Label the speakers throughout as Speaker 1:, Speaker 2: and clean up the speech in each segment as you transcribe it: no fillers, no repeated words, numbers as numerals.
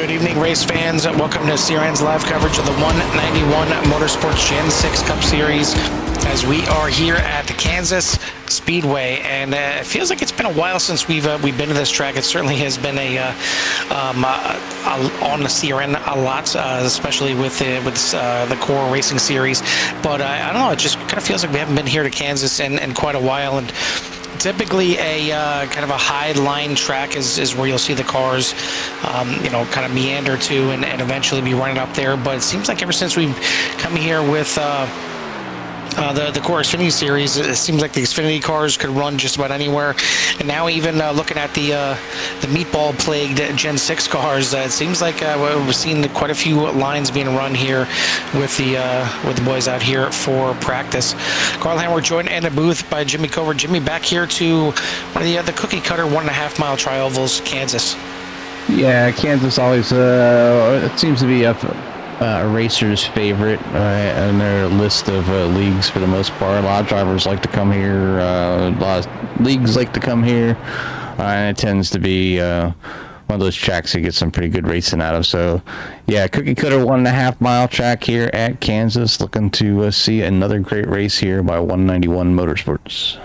Speaker 1: Good evening, race fans. Welcome to CRN's live coverage of the 191 Motorsports Gen 6 Cup Series as we are here at the Kansas Speedway, and it feels like it's been a while since we've been to this track. It certainly has been on the CRN a lot, especially with the core racing series. But I don't know, it just kind of feels like we haven't been here to Kansas in quite a while. And typically a kind of a high line track is where you'll see the cars kind of meander to and eventually be running up there. But it seems like ever since we've come here with the core Xfinity series, it seems like the Xfinity cars could run just about anywhere. And now even looking at the meatball plagued Gen 6 cars, it seems like we're seeing quite a few lines being run here with the boys out here for practice. Carl Hammer joined in the booth by Jimmy Cover. Jimmy, back here to one of the cookie cutter 1.5 mile tri-ovals, Kansas.
Speaker 2: Yeah, Kansas always it seems to be a racer's favorite in their list of leagues for the most part. A lot of drivers like to come here. A lot of leagues like to come here, and it tends to be one of those tracks you get some pretty good racing out of. So, yeah, cookie cutter 1.5 mile track here at Kansas. Looking to see another great race here by 191 Motorsports.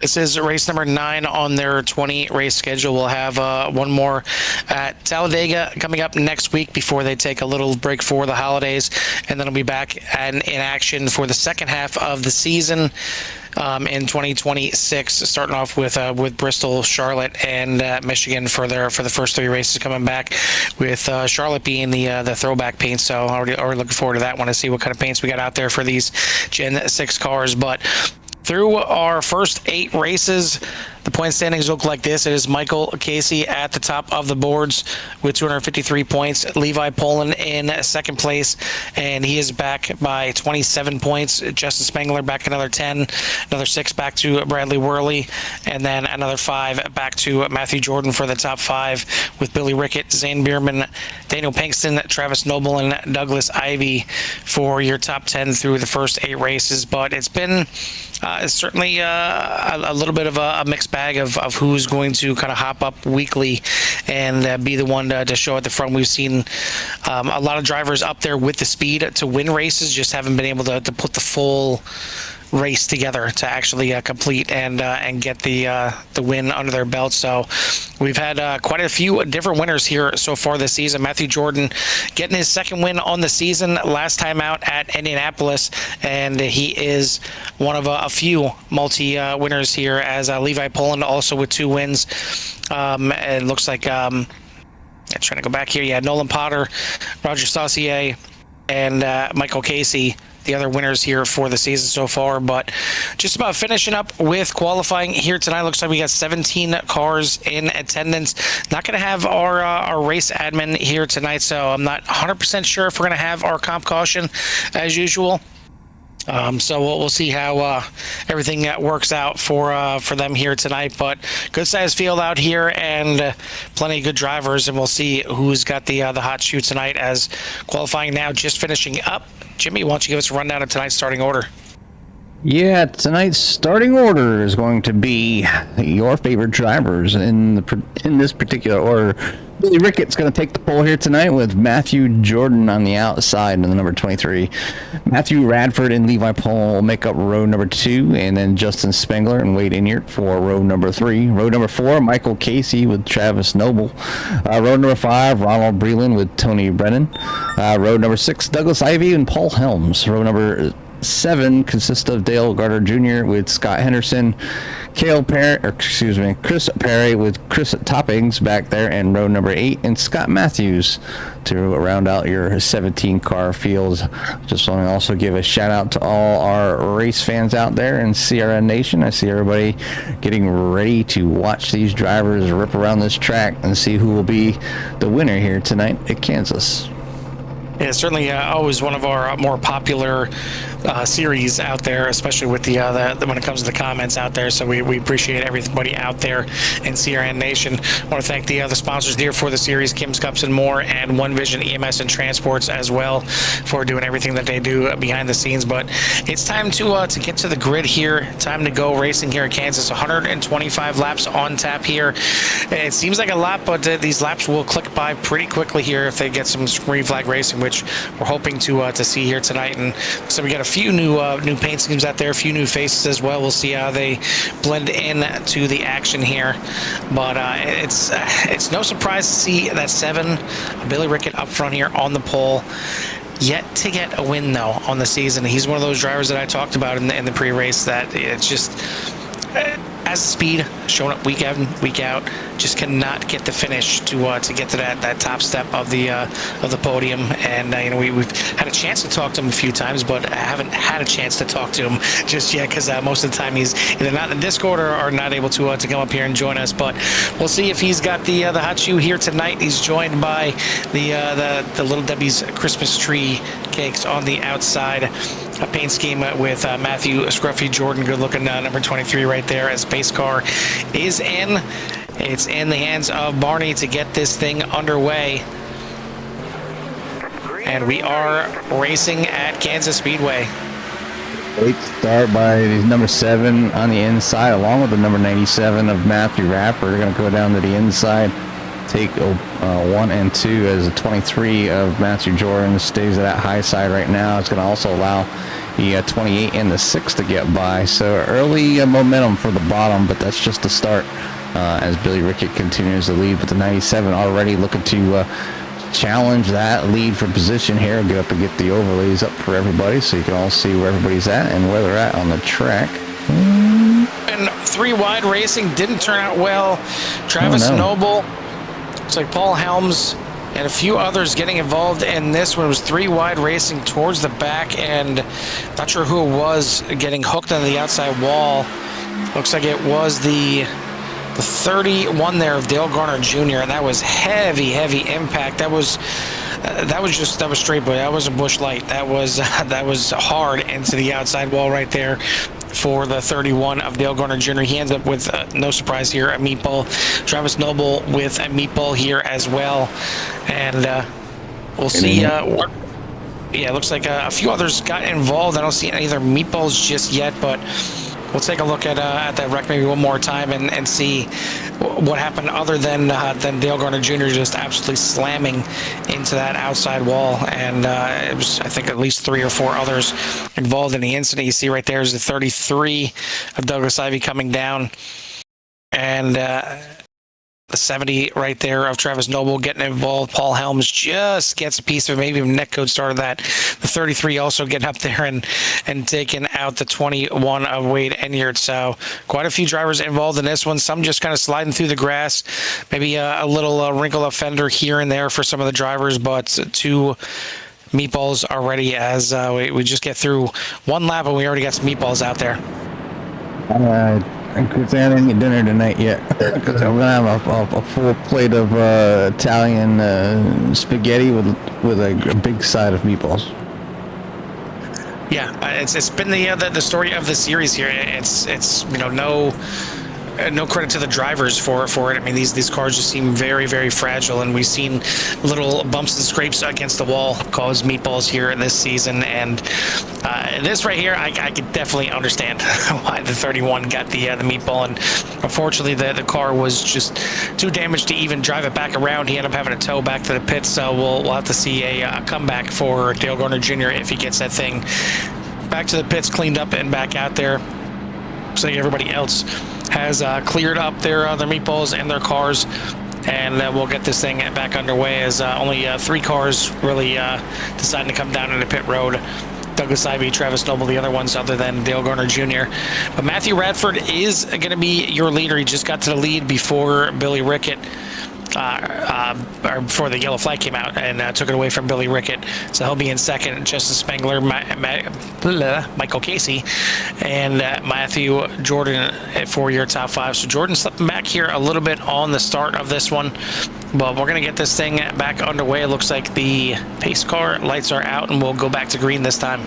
Speaker 1: This is race number 9 on their 20 race schedule. We'll have one more at Talladega coming up next week before they take a little break for the holidays, and then we'll be back in action for the second half of the season in 2026, starting off with Bristol, Charlotte, and Michigan for the first 3 races coming back, with Charlotte being the throwback paint. So already looking forward to that one to see what kind of paints we got out there for these Gen 6 cars. But through our first 8 races, the point standings look like this. It is Michael Casey at the top of the boards with 253 points. Levi Poland in second place, and he is back by 27 points. Justin Spengler back another 10, another 6 back to Bradley Worley, and then another 5 back to Matthew Jordan for the top 5, with Billy Rickett, Zane Bierman, Daniel Pinkston, Travis Noble, and Douglas Ivey for your top 10 through the first 8 races. But it's been certainly a little bit of a mixed bag of who's going to kind of hop up weekly and be the one to show at the front. We've seen a lot of drivers up there with the speed to win races, just haven't been able to put the full race together to actually complete and get the win under their belt. So we've had quite a few different winners here so far this season. Matthew Jordan getting his second win on the season last time out at Indianapolis, and he is one of a few multi-winners here, as Levi Poland also with 2 wins. It looks like I'm trying to go back here. Yeah, Nolan Potter, Roger Saucier, and Michael Casey, the other winners here for the season so far. But just about finishing up with qualifying here tonight. Looks like we got 17 cars in attendance. Not going to have our race admin here tonight, so I'm not 100% sure if we're going to have our comp caution as usual. So we'll see how everything works out for them here tonight. But good sized field out here, and plenty of good drivers, and we'll see who's got the hot shoe tonight, as qualifying now just finishing up. Jimmy, why don't you give us a rundown of tonight's starting order?
Speaker 2: Yeah, tonight's starting order is going to be your favorite drivers in this particular order. Billy Rickett's going to take the pole here tonight, with Matthew Jordan on the outside in the number 23. Matthew Radford and Levi Poland will make up row number 2, and then Justin Spengler and Wade Inyart for row number 3. Row number 4, Michael Casey with Travis Noble. Row number 5, Ronald Breland with Tony Brennan. Row number 6, Douglas Ivey and Paul Helms. Row number 7 consists of Dale Garter Jr. with Scott Henderson, Chris Perry with Chris Toppings back there in row number 8, and Scott Matthews to round out your 17-car field. Just want to also give a shout out to all our race fans out there in CRN Nation. I see everybody getting ready to watch these drivers rip around this track and see who will be the winner here tonight at Kansas.
Speaker 1: Yeah, certainly always one of our more popular series out there, especially with the when it comes to the comments out there. So we appreciate everybody out there in CRN Nation. I want to thank the other sponsors here for the series, Kim's Cups and More, and One Vision EMS and Transports as well, for doing everything that they do behind the scenes. But it's time to get to the grid here. Time to go racing here in Kansas. 125 laps on tap here. It seems like a lot, but these laps will click by pretty quickly here if they get some green flag racing, which we're hoping to see here tonight. And so we got a few new paint schemes out there, a few new faces as well. We'll see how they blend in to the action here. But it's no surprise to see that 7, Billy Rickett up front here on the pole. Yet to get a win though on the season. He's one of those drivers that I talked about in the pre-race that it's just has speed, showing up week in, week out, just cannot get the finish to get to that top step of the podium. And we've had a chance to talk to him a few times, but I haven't had a chance to talk to him just yet because most of the time he's either not in the Discord or not able to come up here and join us. But we'll see if he's got the hot shoe here tonight. He's joined by the Little Debbie's Christmas tree cakes on the outside. A paint scheme with Matthew Scruffy Jordan, good looking number 23 right there, as base car is in. It's in the hands of Barney to get this thing underway. And we are racing at Kansas Speedway.
Speaker 2: Great start by number 7 on the inside, along with the number 97 of Matthew Rapper. They're going to go down to the inside, take 1 and 2 as the 23 of Matthew Jordan stays at that high side right now. It's going to also allow the 28 and the 6 to get by. So early momentum for the bottom, but that's just the start as Billy Rickett continues to lead with the 97 already looking to challenge that lead for position here. Get up and get the overlays up for everybody so you can all see where everybody's at and where they're at on the track.
Speaker 1: And 3 wide racing didn't turn out well. Travis Noble, it's like Paul Helms and a few others getting involved in this one. It was 3 wide racing towards the back, and not sure who it was getting hooked on the outside wall. Looks like it was the 31 there of Dale Garner Jr., and that was heavy impact. That was straight, boy. That was a bush light. That was hard into the outside wall right there for the 31 of Dale Garner Jr. He ends up with, no surprise here, a meatball. Travis Noble with a meatball here as well. And we'll see. Yeah, it looks like a few others got involved. I don't see any other meatballs just yet, but we'll take a look at that wreck maybe one more time and see what happened other than Dale Garner Jr. just absolutely slamming into that outside wall. And it was, I think, at least 3 or 4 others involved in the incident. You see right there is the 33 of Douglas Ivey coming down. And the 70 right there of Travis Noble getting involved. Paul Helms just gets a piece of it, maybe even net code started that. The 33 also getting up there and taking out the 21 of Wade Enyard. So quite a few drivers involved in this one. Some just kind of sliding through the grass. Maybe a little wrinkle of fender here and there for some of the drivers, but 2 meatballs already as we just get through 1 lap and we already got some meatballs out there.
Speaker 2: Good thing I didn't get dinner tonight yet, because I'm gonna have a full plate of Italian spaghetti with a big side of meatballs.
Speaker 1: Yeah, it's been the story of the series here. It's no credit to the drivers for it. I mean, these cars just seem very, very fragile, and we've seen little bumps and scrapes against the wall cause meatballs here this season. And this right here, I could definitely understand why the 31 got the meatball. And unfortunately, the car was just too damaged to even drive it back around. He ended up having to tow back to the pits. So we'll have to see a comeback for Dale Garner Jr. if he gets that thing back to the pits, cleaned up, and back out there. So everybody else has cleared up their meatballs and their cars, and we'll get this thing back underway as only 3 cars really deciding to come down into pit road. Douglas Ivey, Travis Noble, the other ones other than Dale Garner Jr. But Matthew Radford is going to be your leader. He just got to the lead before Billy Rickett, or before the yellow flag came out and took it away from Billy Rickett. So he'll be in second. Justin Spengler, Michael Casey, and Matthew Jordan for your top 5. So Jordan slipping back here a little bit on the start of this one. But we're going to get this thing back underway. It looks like the pace car lights are out, and we'll go back to green this time.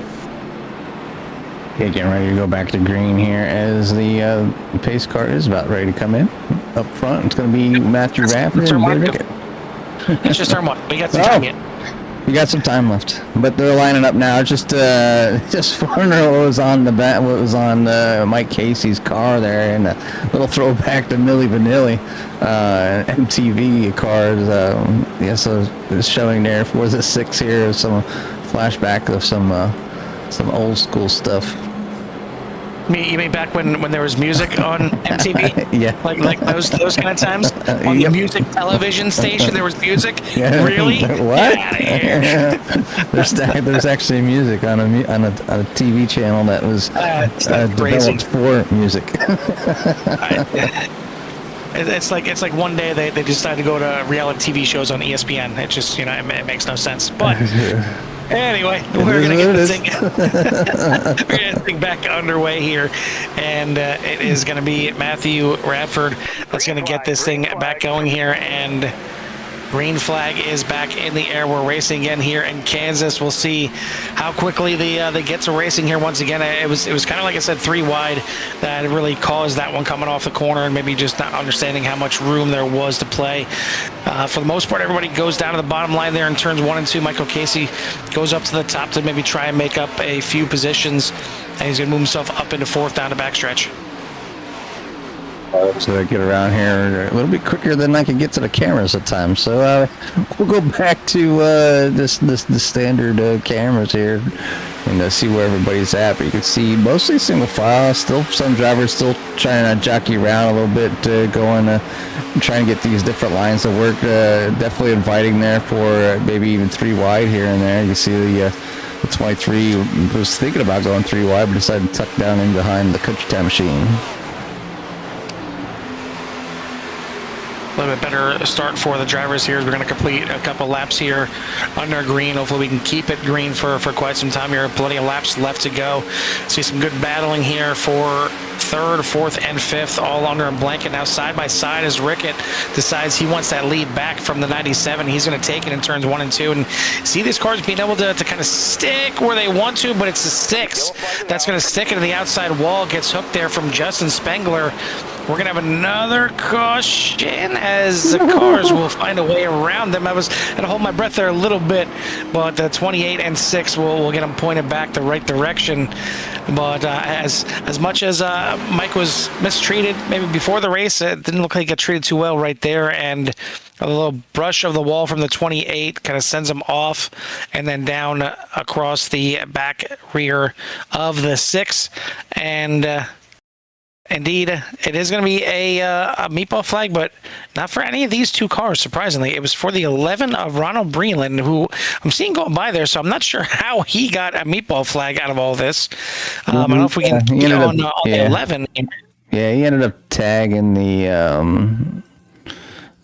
Speaker 2: Okay, getting ready to go back to green here as the pace car is about ready to come in. Up front, it's going to be Matthew Rafford and Billy Rickett.
Speaker 1: It's just turn one. We got some time yet.
Speaker 2: We got some time left, but they're lining up now. Just wondering what was on Mike Casey's car there, and a little throwback to Milli Vanilli, MTV cars. So it's showing there for the 6 here, some flashback of some old school stuff.
Speaker 1: You mean back when there was music on MTV?
Speaker 2: Yeah.
Speaker 1: Like those kind of times? On the music television station, there was music?
Speaker 2: Yeah.
Speaker 1: Really?
Speaker 2: What?
Speaker 1: Get out of here.
Speaker 2: There's actually music on a TV channel that was developed for music.
Speaker 1: It's like one day they decided to go to reality TV shows on ESPN. It just, it makes no sense. But anyway, we're going to get this thing back underway here. And it is going to be Matthew Radford that's going to get this thing back going here. And green flag is back in the air. We're racing again here in Kansas. We'll see how quickly they get to racing here once again. It was kind of like I said, 3 wide that really caused that one coming off the corner, and maybe just not understanding how much room there was to play. For the most part, everybody goes down to the bottom line there in turns 1 and 2. Michael Casey goes up to the top to maybe try and make up a few positions, and he's going to move himself up into 4th down the backstretch.
Speaker 2: So I get around here a little bit quicker than I can get to the cameras at times. So we'll go back to the standard cameras here and see where everybody's at. But you can see mostly single file. Still some drivers still trying to jockey around a little bit, trying to get these different lines to work. Definitely inviting there for maybe even 3 wide here and there. You see the 23 was thinking about going 3 wide, but decided to tuck down in behind the country time machine.
Speaker 1: A little bit better start for the drivers here. We're going to complete a couple laps here under green. Hopefully we can keep it green for quite some time here. Plenty of laps left to go. See some good battling here for 3rd, 4th, and 5th, all under a blanket. Now side by side as Rickett decides he wants that lead back from the 97. He's going to take it in turns 1 and 2. And see these cars being able to kind of stick where they want to, but it's the 6 that's going to stick into the outside wall. Gets hooked there from Justin Spengler. We're going to have another caution as the cars will find a way around them. I was going to hold my breath there a little bit, but 28 and 6 will get them pointed back the right direction. But as much as Mike was mistreated maybe before the race, it didn't look like he got treated too well right there. And a little brush of the wall from the 28 kind of sends him off and then down across the back rear of the 6. And indeed, it is going to be a meatball flag, but not for any of these 2 cars, surprisingly. It was for the 11 of Ronald Breland, who I'm seeing going by there, so I'm not sure how he got a meatball flag out of all this. I don't know if we can get on the 11.
Speaker 2: Yeah, he ended up tagging the,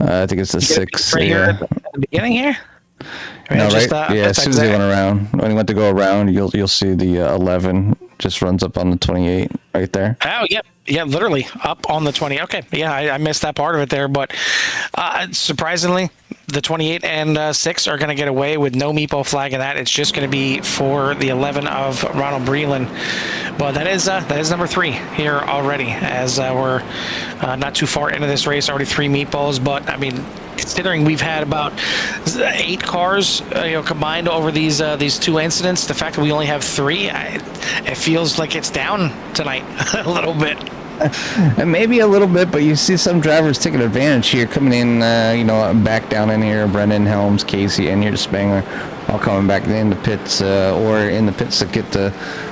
Speaker 2: I think it's the 6.
Speaker 1: Right here at the beginning here?
Speaker 2: No, right? As soon as he went around, when he went to go around, you'll see the 11 just runs up on the 28 right there.
Speaker 1: Oh, yep. Yeah, literally up on the 20. Okay, yeah, I missed that part of it there, but surprisingly, the 28 and 6 are going to get away with no meatball flag in that. It's just going to be for the 11 of Ronald Breland. But that is number 3 here already, as we're not too far into this race. Already 3 meatballs, but I mean, considering we've had about 8 cars combined over these 2 incidents, the fact that we only have 3, it feels like it's down tonight a little bit.
Speaker 2: And maybe a little bit, but you see some drivers taking advantage here, coming in, back down in here. Brendan, Helms, Casey, and here Spangler, all coming back in the pits, or in the pits to get the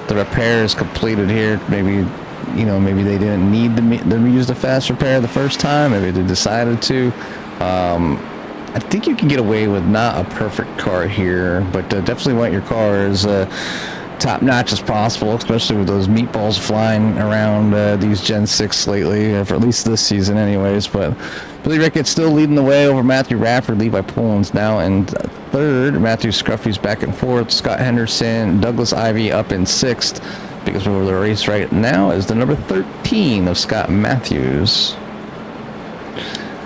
Speaker 2: repairs completed here. Maybe they didn't need to use the fast repair the first time. Maybe they decided to. I think you can get away with not a perfect car here, but definitely want your car as top notch as possible, especially with those meatballs flying around these Gen 6 lately, for at least this season anyways. But Billy Rickett's still leading the way over Matthew Radford. Levi Poland's now in 3rd. Matthew Scruffy's back and 4th. Scott Henderson, Douglas Ivey up in 6th. Because over the race right now is the number 13 of Scott Matthews.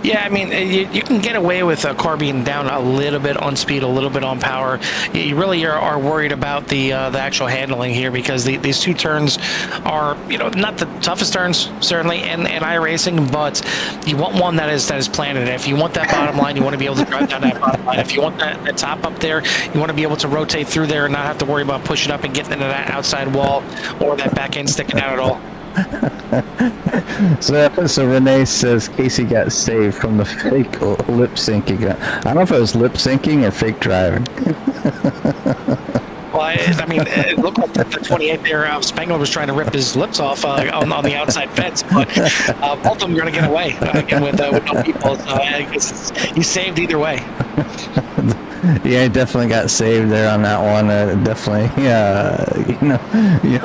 Speaker 1: Yeah, I mean, you can get away with a car being down a little bit on speed, a little bit on power. You really are worried about the actual handling here, because these two turns are, not the toughest turns, certainly, in iRacing, but you want one that is planted. If you want that bottom line, you want to be able to drive down that bottom line. If you want that top up there, you want to be able to rotate through there and not have to worry about pushing up and getting into that outside wall or that back end sticking out at all.
Speaker 2: So Renee says Casey got saved from the fake lip syncing. I don't know if it was lip syncing or fake driving.
Speaker 1: Well, I mean, it looked like the 28 there. Spengler was trying to rip his lips off on the outside fence, but both of them are going to get away again with no people. So I guess he's saved either way.
Speaker 2: Yeah, he definitely got saved there on that one. Definitely, yeah.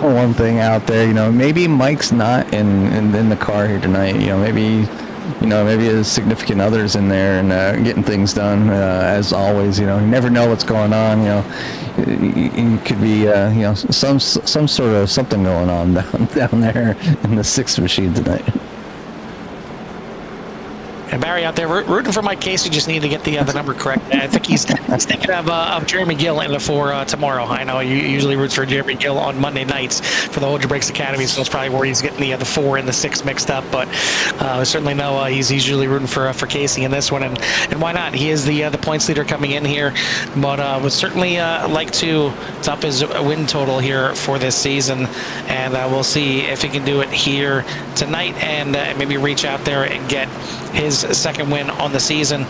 Speaker 2: One thing out there, maybe Mike's not in the car here tonight. Maybe his significant other's in there and getting things done. As always, you never know what's going on. It could be some sort of something going on down there in the sixth machine tonight.
Speaker 1: And Barry out there rooting for Mike Casey. Just need to get the number correct. I think he's thinking of Jeremy Gill in the 4 tomorrow. I know he usually roots for Jeremy Gill on Monday nights for the Hold Your Brakes Academy, so that's probably where he's getting the 4 and the 6 mixed up. But I certainly know he's usually rooting for Casey in this one, and why not? He is the points leader coming in here, but would certainly like to top his win total here for this season, and we'll see if he can do it here tonight and maybe reach out there and get his second win on the season,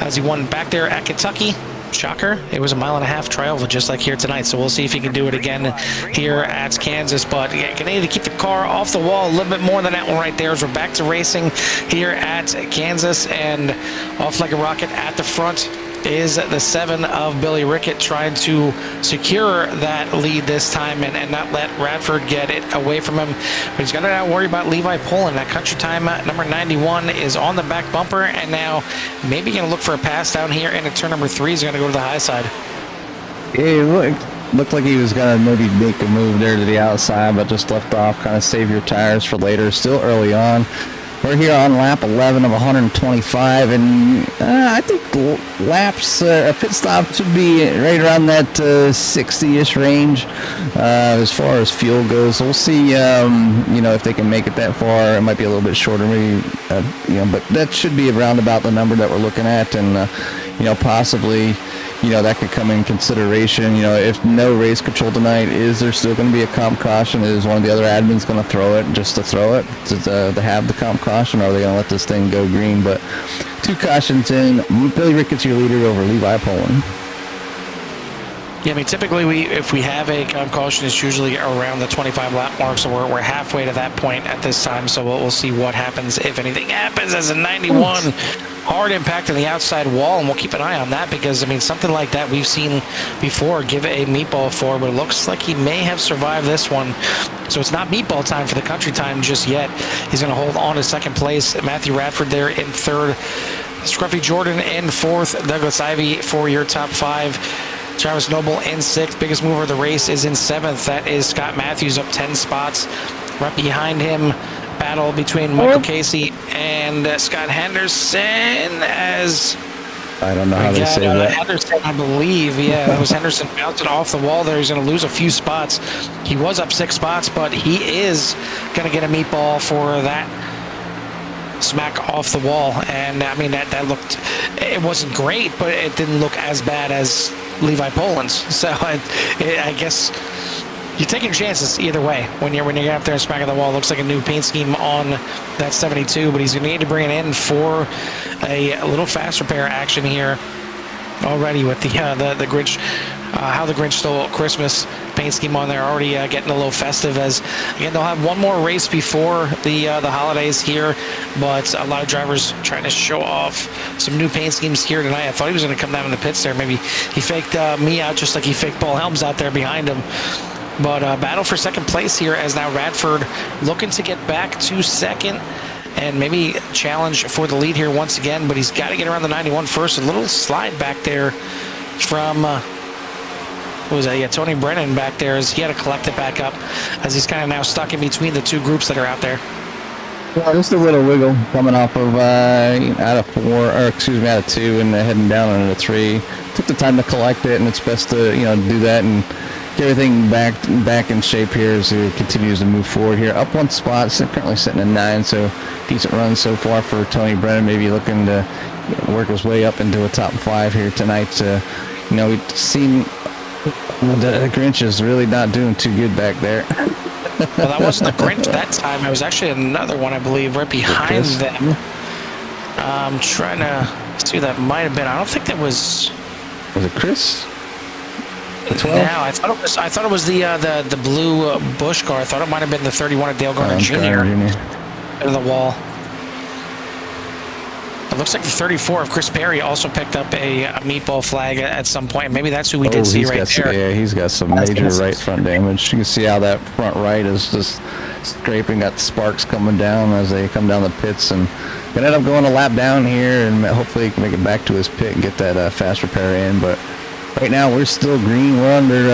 Speaker 1: as he won back there at Kentucky. Shocker, it was a 1.5 mile trial, just like here tonight, so we'll see if he can do it again here at Kansas. But yeah, gonna need to keep the car off the wall a little bit more than that one right there, as we're back to racing here at Kansas, and off like a rocket at the front is the 7 of Billy Rickett, trying to secure that lead this time and not let Radford get it away from him. But he's got to now worry about Levi Poland. That country time number 91 is on the back bumper, and now maybe going to look for a pass down here into turn number 3. He's going to go to the high side.
Speaker 2: Yeah, looked like he was going to maybe make a move there to the outside, but just left off, kind of save your tires for later. Still early on. We're here on lap 11 of 125, and I think laps, pit stop should be right around that 60-ish range as far as fuel goes. We'll see, if they can make it that far. It might be a little bit shorter, maybe, but that should be around about the number that we're looking at, and, possibly, that could come in consideration. If no race control tonight, is there still going to be a comp caution? Is one of the other admins going to throw it just to throw it, to have the comp caution, or are they going to let this thing go green? But 2 cautions in. Billy Rickett's your leader over Levi Poland.
Speaker 1: Yeah, I mean, typically if we have a comp caution, it's usually around the 25 lap mark, so we're halfway to that point at this time. So we'll see what happens, if anything happens, as a 91 hard impact on the outside wall, and we'll keep an eye on that, because I mean, something like that we've seen before give a meatball for, but it looks like he may have survived this one. So it's not meatball time for the country time just yet. He's going to hold on to second place. Matthew Radford there in third, Scruffy Jordan in fourth, Douglas Ivey for your top 5. Travis Noble in 6th. Biggest mover of the race is in 7th. That is Scott Matthews, up 10 spots. Right behind him, battle between Michael Casey and Scott Henderson, as
Speaker 2: I don't know how they say that.
Speaker 1: Henderson, I believe. Yeah, that was Henderson bouncing off the wall there. He's going to lose a few spots. He was up 6 spots, but he is going to get a meatball for that smack off the wall. And I mean, that looked, it wasn't great, but it didn't look as bad as Levi Poland's. So I guess you're taking chances either way when you're up there and smacking the wall. Looks like a new paint scheme on that 72, but he's going to need to bring it in for a little fast repair action here already with the Grinch, How the Grinch Stole Christmas paint scheme on there, already getting a little festive, as again they'll have one more race before the holidays here, but a lot of drivers trying to show off some new paint schemes here tonight. I thought he was going to come down in the pits there. Maybe he faked me out just like he faked Paul Helms out there behind him. But battle for second place here, as now Radford looking to get back to second and maybe challenge for the lead here once again, but he's got to get around the 91 first. A little slide back there from what was that? Yeah, Tony Brennan back there, as he had to collect it back up, as he's kind of now stuck in between the two groups that are out there.
Speaker 2: Yeah, just a little wiggle coming off of out of 4, or excuse me, out of 2, and heading down into 3. Took the time to collect it, and it's best to do that and get everything back in shape here as it continues to move forward here. Up 1 spot, currently sitting at 9, so decent run so far for Tony Brennan. Maybe looking to work his way up into a top 5 here tonight. We've seen the Grinch is really not doing too good back there.
Speaker 1: Well, that wasn't the Grinch that time. It was actually another one, I believe, right behind them. I'm trying to see who that might have been. I don't think that was.
Speaker 2: Was it Chris?
Speaker 1: No, I thought it was the blue Bush car. I thought it might have been the 31 of Dale Garner Jr. in the wall. It looks like the 34 of Chris Perry also picked up a meatball flag at some point. Maybe that's who we did see right there.
Speaker 2: Yeah, he's got some major right front damage. You can see how that front right is just scraping. Got sparks coming down as they come down the pits, and gonna end up going a lap down here, and hopefully he can make it back to his pit and get that fast repair in. But right now we're still green. We're under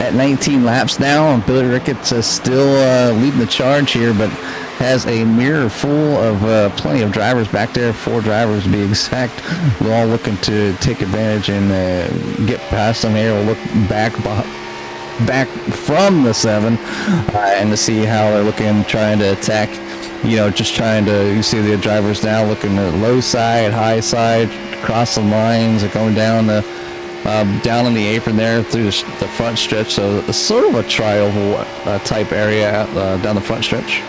Speaker 2: at 19 laps now, and Billy Ricketts is still leading the charge here, but has a mirror full of plenty of drivers back there, 4 drivers to be exact. We're all looking to take advantage and get past them here. We'll look back from the 7 and to see how they're looking, trying to attack. You see the drivers now looking at low side, high side, cross the lines, going down down on the apron there through the front stretch. So it's sort of a tri-oval type area down the front stretch.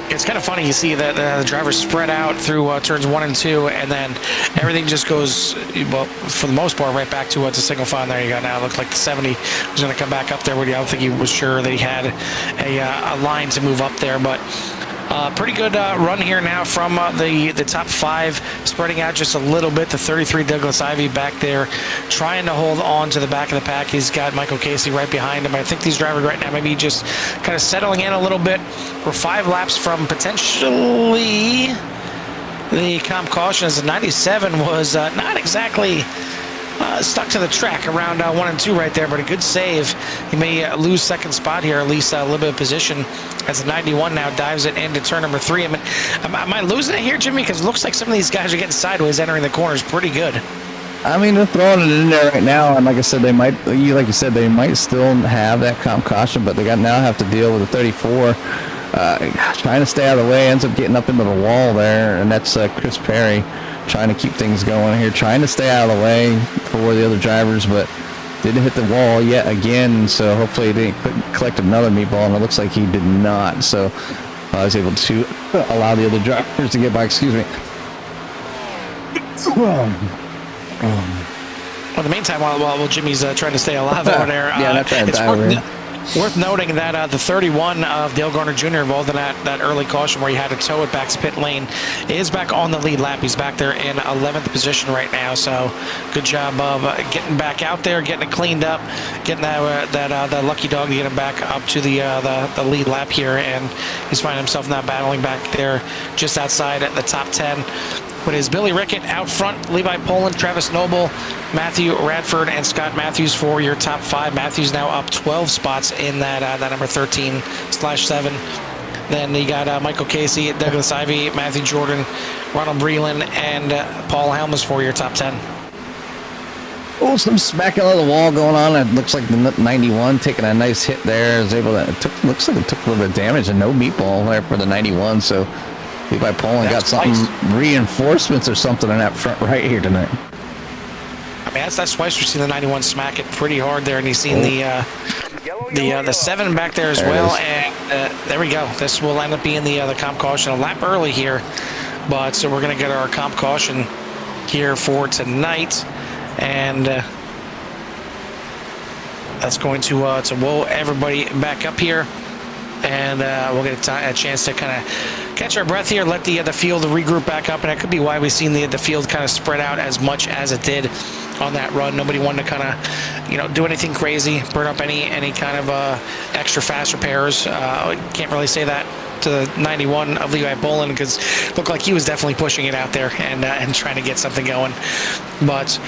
Speaker 1: It's kind of funny. You see that the drivers spread out through turns 1 and 2, and then everything just goes, well, for the most part, right back to single file. There you go. Now it looked like the 70 was going to come back up there. I don't think he was sure that he had a line to move up there, but pretty good run here now from the top 5, spreading out just a little bit. The 33 Douglas Ivy back there trying to hold on to the back of the pack. He's got Michael Casey right behind him. I think these drivers right now maybe just kind of settling in a little bit. We're 5 laps from potentially the comp caution, as the 97 was not exactly stuck to the track around 1 and 2 right there, but a good save. He may lose second spot here, at least a little bit of position, as the 91 now dives it into turn number 3. Am I losing it here, Jimmy? Because it looks like some of these guys are getting sideways entering the corners pretty good.
Speaker 2: I mean, they're throwing it in there right now, and like I said, they might still have that comp caution, but they now have to deal with the 34 trying to stay out of the way, ends up getting up into the wall there, and that's Chris Perry trying to keep things going here, trying to stay out of the way for the other drivers, but didn't hit the wall yet again, so hopefully he didn't collect another meatball, and it looks like he did not, so I was able to allow the other drivers to get by. Excuse me.
Speaker 1: Well, in the meantime, while Jimmy's trying to stay alive over there, worth noting that the 31 of Dale Garner Jr. involved in that early caution where he had to tow it back to pit lane is back on the lead lap. He's back there in 11th position right now, so good job of getting back out there, getting it cleaned up, getting that lucky dog to get him back up to the lead lap here, and he's finding himself now battling back there just outside at the top 10. But is Billy Rickett out front, Levi Poland, Travis Noble, Matthew Radford, and Scott Matthews for your top 5. Matthews now up 12 spots in that number 13/7. Then you got Michael Casey, Douglas Ivy, Matthew Jordan, Ronald Breland, and Paul Helms for your top 10.
Speaker 2: Oh, some smacking of the wall going on. It looks like the 91 taking a nice hit there. Looks like it took a little bit of damage and no meatball there for the 91. So Levi Poland got something, reinforcements or something in that front right here tonight.
Speaker 1: I mean, that's twice we've seen the 91 smack it pretty hard there, and you've seen the 7 back there as well. And there we go. This will end up being the comp caution a lap early here, but so we're going to get our comp caution here for tonight, and that's going to woe everybody back up here. And we'll get a chance to kind of catch our breath here, let the field regroup back up, and that could be why we've seen the field kind of spread out as much as it did on that run. Nobody wanted to kind of, do anything crazy, burn up any kind of extra fast repairs. Can't really say that to the 91 of Levi Poland, because it looked like he was definitely pushing it out there and trying to get something going. But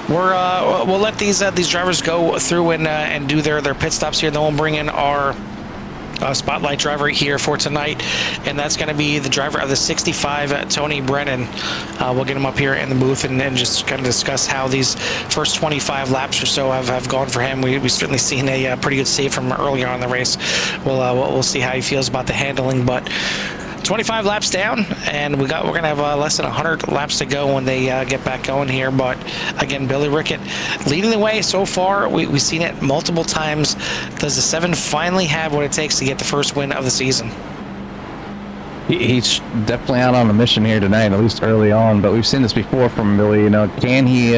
Speaker 1: we'll let these drivers go through and do their pit stops here. Then we'll bring in our spotlight driver here for tonight, and that's going to be the driver of the 65, Tony Brennan. We'll get him up here in the booth and just kind of discuss how these first 25 laps or so have gone for him. We certainly seen a pretty good save from earlier on in the race. We'll see how he feels about the handling, but 25 laps down, and we're gonna have less than 100 laps to go when they get back going here. But again, Billy Rickett leading the way so far. We've seen it multiple times. Does the 7 finally have what it takes to get the first win of the season?
Speaker 2: He's definitely out on a mission here tonight, at least early on. But we've seen this before from Billy. You know, can he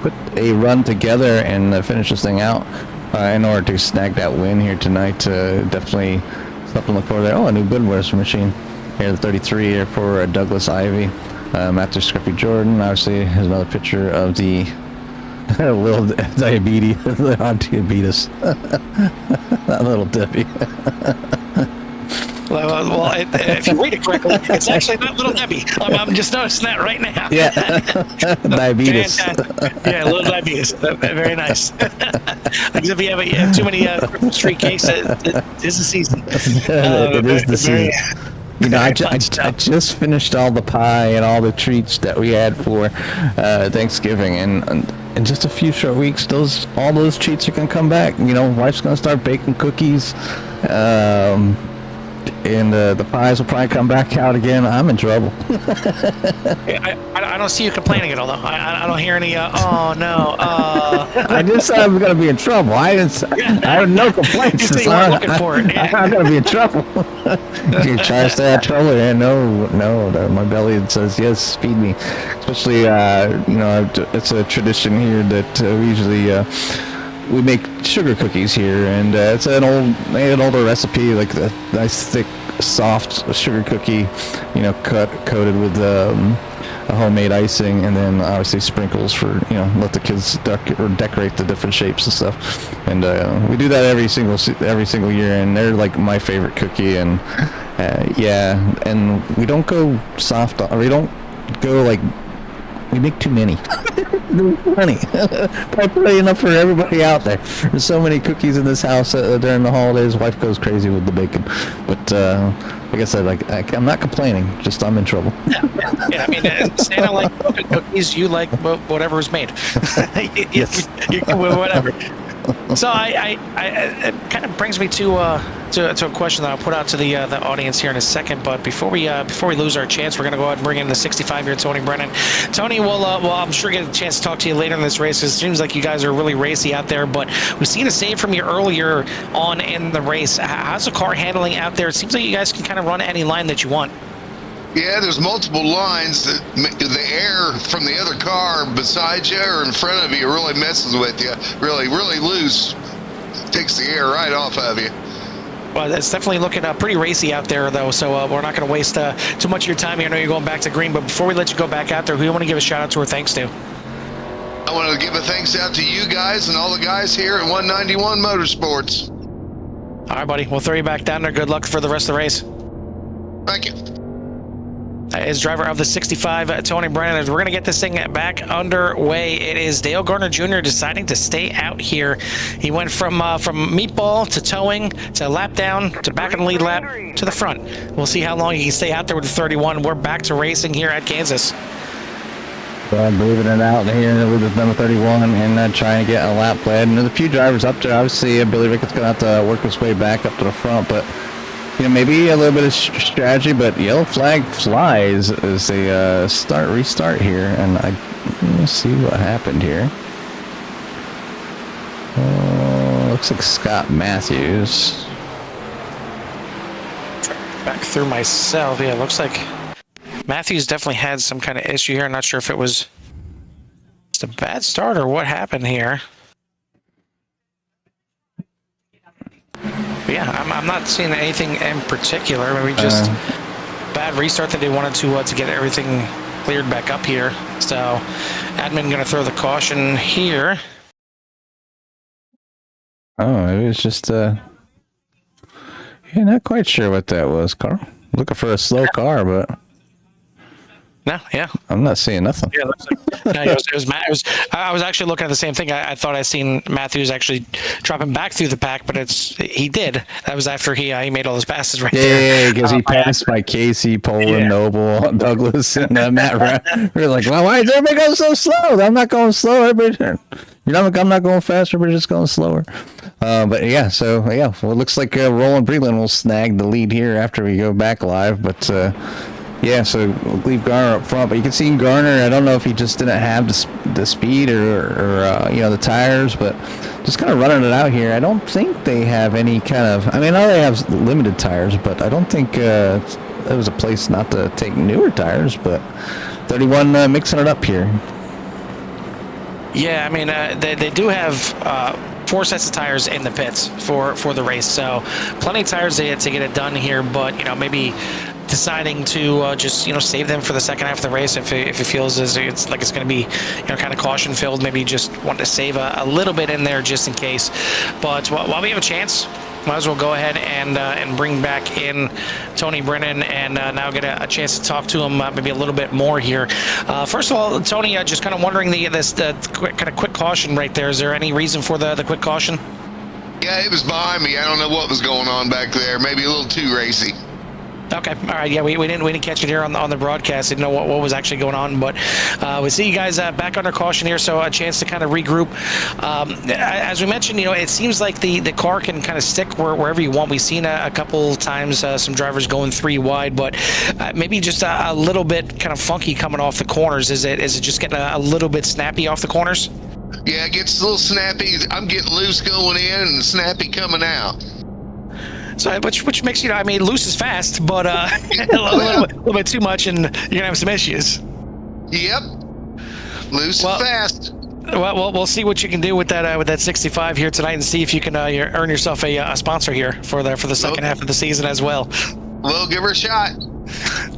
Speaker 2: put a run together and finish this thing out in order to snag that win here tonight? Definitely something to look forward to. Oh, a new Budweiser machine here, the 33 here for Douglas Ivy. After Scruffy Jordan, obviously, here's another picture of the little diabetes, on diabetes, that little Debbie.
Speaker 1: Well, if you read it correctly, it's actually not Little Debbie. I'm just noticing that right now.
Speaker 2: Yeah, diabetes.
Speaker 1: Yeah, little diabetes. Very nice. Because if you have too many Christmas tree cakes, it is the season.
Speaker 2: It is the season. You know, I just finished all the pie and all the treats that we had for Thanksgiving, and in just a few short weeks, all those treats are gonna come back. You know, wife's gonna start baking cookies. And the pies will probably come back out again. I'm in trouble.
Speaker 1: I don't see you complaining at all, though. I don't hear any, oh, no.
Speaker 2: I just said I'm going to be in trouble. I have no complaints.
Speaker 1: You weren't looking for it. Yeah.
Speaker 2: I'm going to be in trouble. You try to stay out of trouble? Yeah, no. My belly says, yes, feed me. Especially, you know, it's a tradition here that we usually... we make sugar cookies here, and it's an older recipe, like the nice thick, soft sugar cookie, you know, coated with a homemade icing, and then obviously sprinkles for, you know, let the kids decorate the different shapes and stuff. And we do that every single year, and they're like my favorite cookie. And yeah, and we don't go soft, or we don't go like. We make too many. Plenty. Probably plenty enough for everybody out there. There's so many cookies in this house during the holidays. Wife goes crazy with the bacon. But like I said, I'm not complaining. Just I'm in trouble.
Speaker 1: Yeah, I mean, Santa like cookies. You like whatever is made.
Speaker 2: Yes.
Speaker 1: Whatever. So it kind of brings me to a question that I'll put out to the audience here in a second. But before we lose our chance, we're going to go ahead and bring in the 65-year Tony Brennan. Tony, well, I'm sure get a chance to talk to you later in this race. It seems like you guys are really racy out there, but we've seen a save from you earlier on in the race. How's the car handling out there? It seems like you guys can kind of run any line that you want.
Speaker 3: Yeah, there's multiple lines that the air from the other car beside you or in front of you really messes with you. Really loose. Takes the air right off of you.
Speaker 1: Well, it's definitely looking pretty racy out there, though, so we're not going to waste too much of your time here. I know you're going back to green, but before we let you go back out there, who do you want to give a shout-out to or thanks to?
Speaker 3: I want to give a thanks out to you guys and all the guys here at 191 Motorsports.
Speaker 1: All right, buddy. We'll throw you back down there. Good luck for the rest of the race.
Speaker 3: Thank you.
Speaker 1: Is driver of the 65, Tony Brennan. As we're going to get this thing back underway, it is Dale Gardner Jr. deciding to stay out here. He went from meatball to towing to lap down to back in the lead lap to the front. We'll see how long he can stay out there with the 31. We're back to racing here at Kansas.
Speaker 2: Moving it out here with the number 31 and trying to get a lap led. And there's a few drivers up there. Obviously, Billy Rickett's going to have to work his way back up to the front, but you know, maybe a little bit of strategy, but yellow flag flies as they restart here, and let me see what happened here. Looks like Scott Matthews.
Speaker 1: Back through myself, yeah, looks like Matthews definitely had some kind of issue here. I'm not sure if it was just a bad start or what happened here. But yeah, I'm not seeing anything in particular. Maybe just bad restart that they wanted to get everything cleared back up here. So admin going to throw the caution here.
Speaker 2: Oh, it was just yeah, not quite sure what that was, Carl. Looking for a slow car, but
Speaker 1: No, yeah.
Speaker 2: I'm not seeing nothing.
Speaker 1: Yeah, no, I was actually looking at the same thing. I thought I seen Matthews actually dropping back through the pack, but he did. That was after he made all those passes right there.
Speaker 2: Yeah, because he passed by Casey, Poland, Noble, Douglas, and Matt Brown. We're like, well, why is everybody going so slow? I'm not going slow. I'm not going faster. We're just going slower. But yeah, well, it looks like Roland Breland will snag the lead here after we go back live. But yeah, so we'll leave Garner up front. But you can see Garner, I don't know if he just didn't have the speed or the tires, but just kind of running it out here. I don't think they have any kind of, I know they have limited tires, but I don't think it was a place not to take newer tires. But 31 mixing it up here.
Speaker 1: Yeah, they do have 4 sets of tires in the pits for the race, so plenty of tires to get it done here. But maybe deciding to just save them for the second half of the race if it feels as it's going to be kind of caution filled. Maybe just want to save a little bit in there just in case. But while we have a chance, might as well go ahead and bring back in Tony Brennan and now get a chance to talk to him maybe a little bit more here. First of all, Tony, just kind of wondering the quick caution right there. Is there any reason for the quick caution?
Speaker 3: Yeah, it was behind me. I don't know what was going on back there. Maybe a little too racy.
Speaker 1: Okay, all right. Yeah, we didn't catch it here on the broadcast. Didn't know what was actually going on, but we see you guys back under caution here, so a chance to kind of regroup. As we mentioned, it seems like the car can kind of stick wherever you want. We've seen a couple times some drivers going 3 wide, but maybe just a little bit kind of funky coming off the corners. Is it just getting a little bit snappy off the corners?
Speaker 3: Yeah, it gets a little snappy. I'm getting loose going in and snappy coming out.
Speaker 1: So, which makes loose is fast, but a little bit too much, and you're gonna have some issues.
Speaker 3: Yep, loose is fast.
Speaker 1: Well, we'll see what you can do with that 65 here tonight, and see if you can earn yourself a sponsor here for the second half of the season as well.
Speaker 3: We'll give her a shot.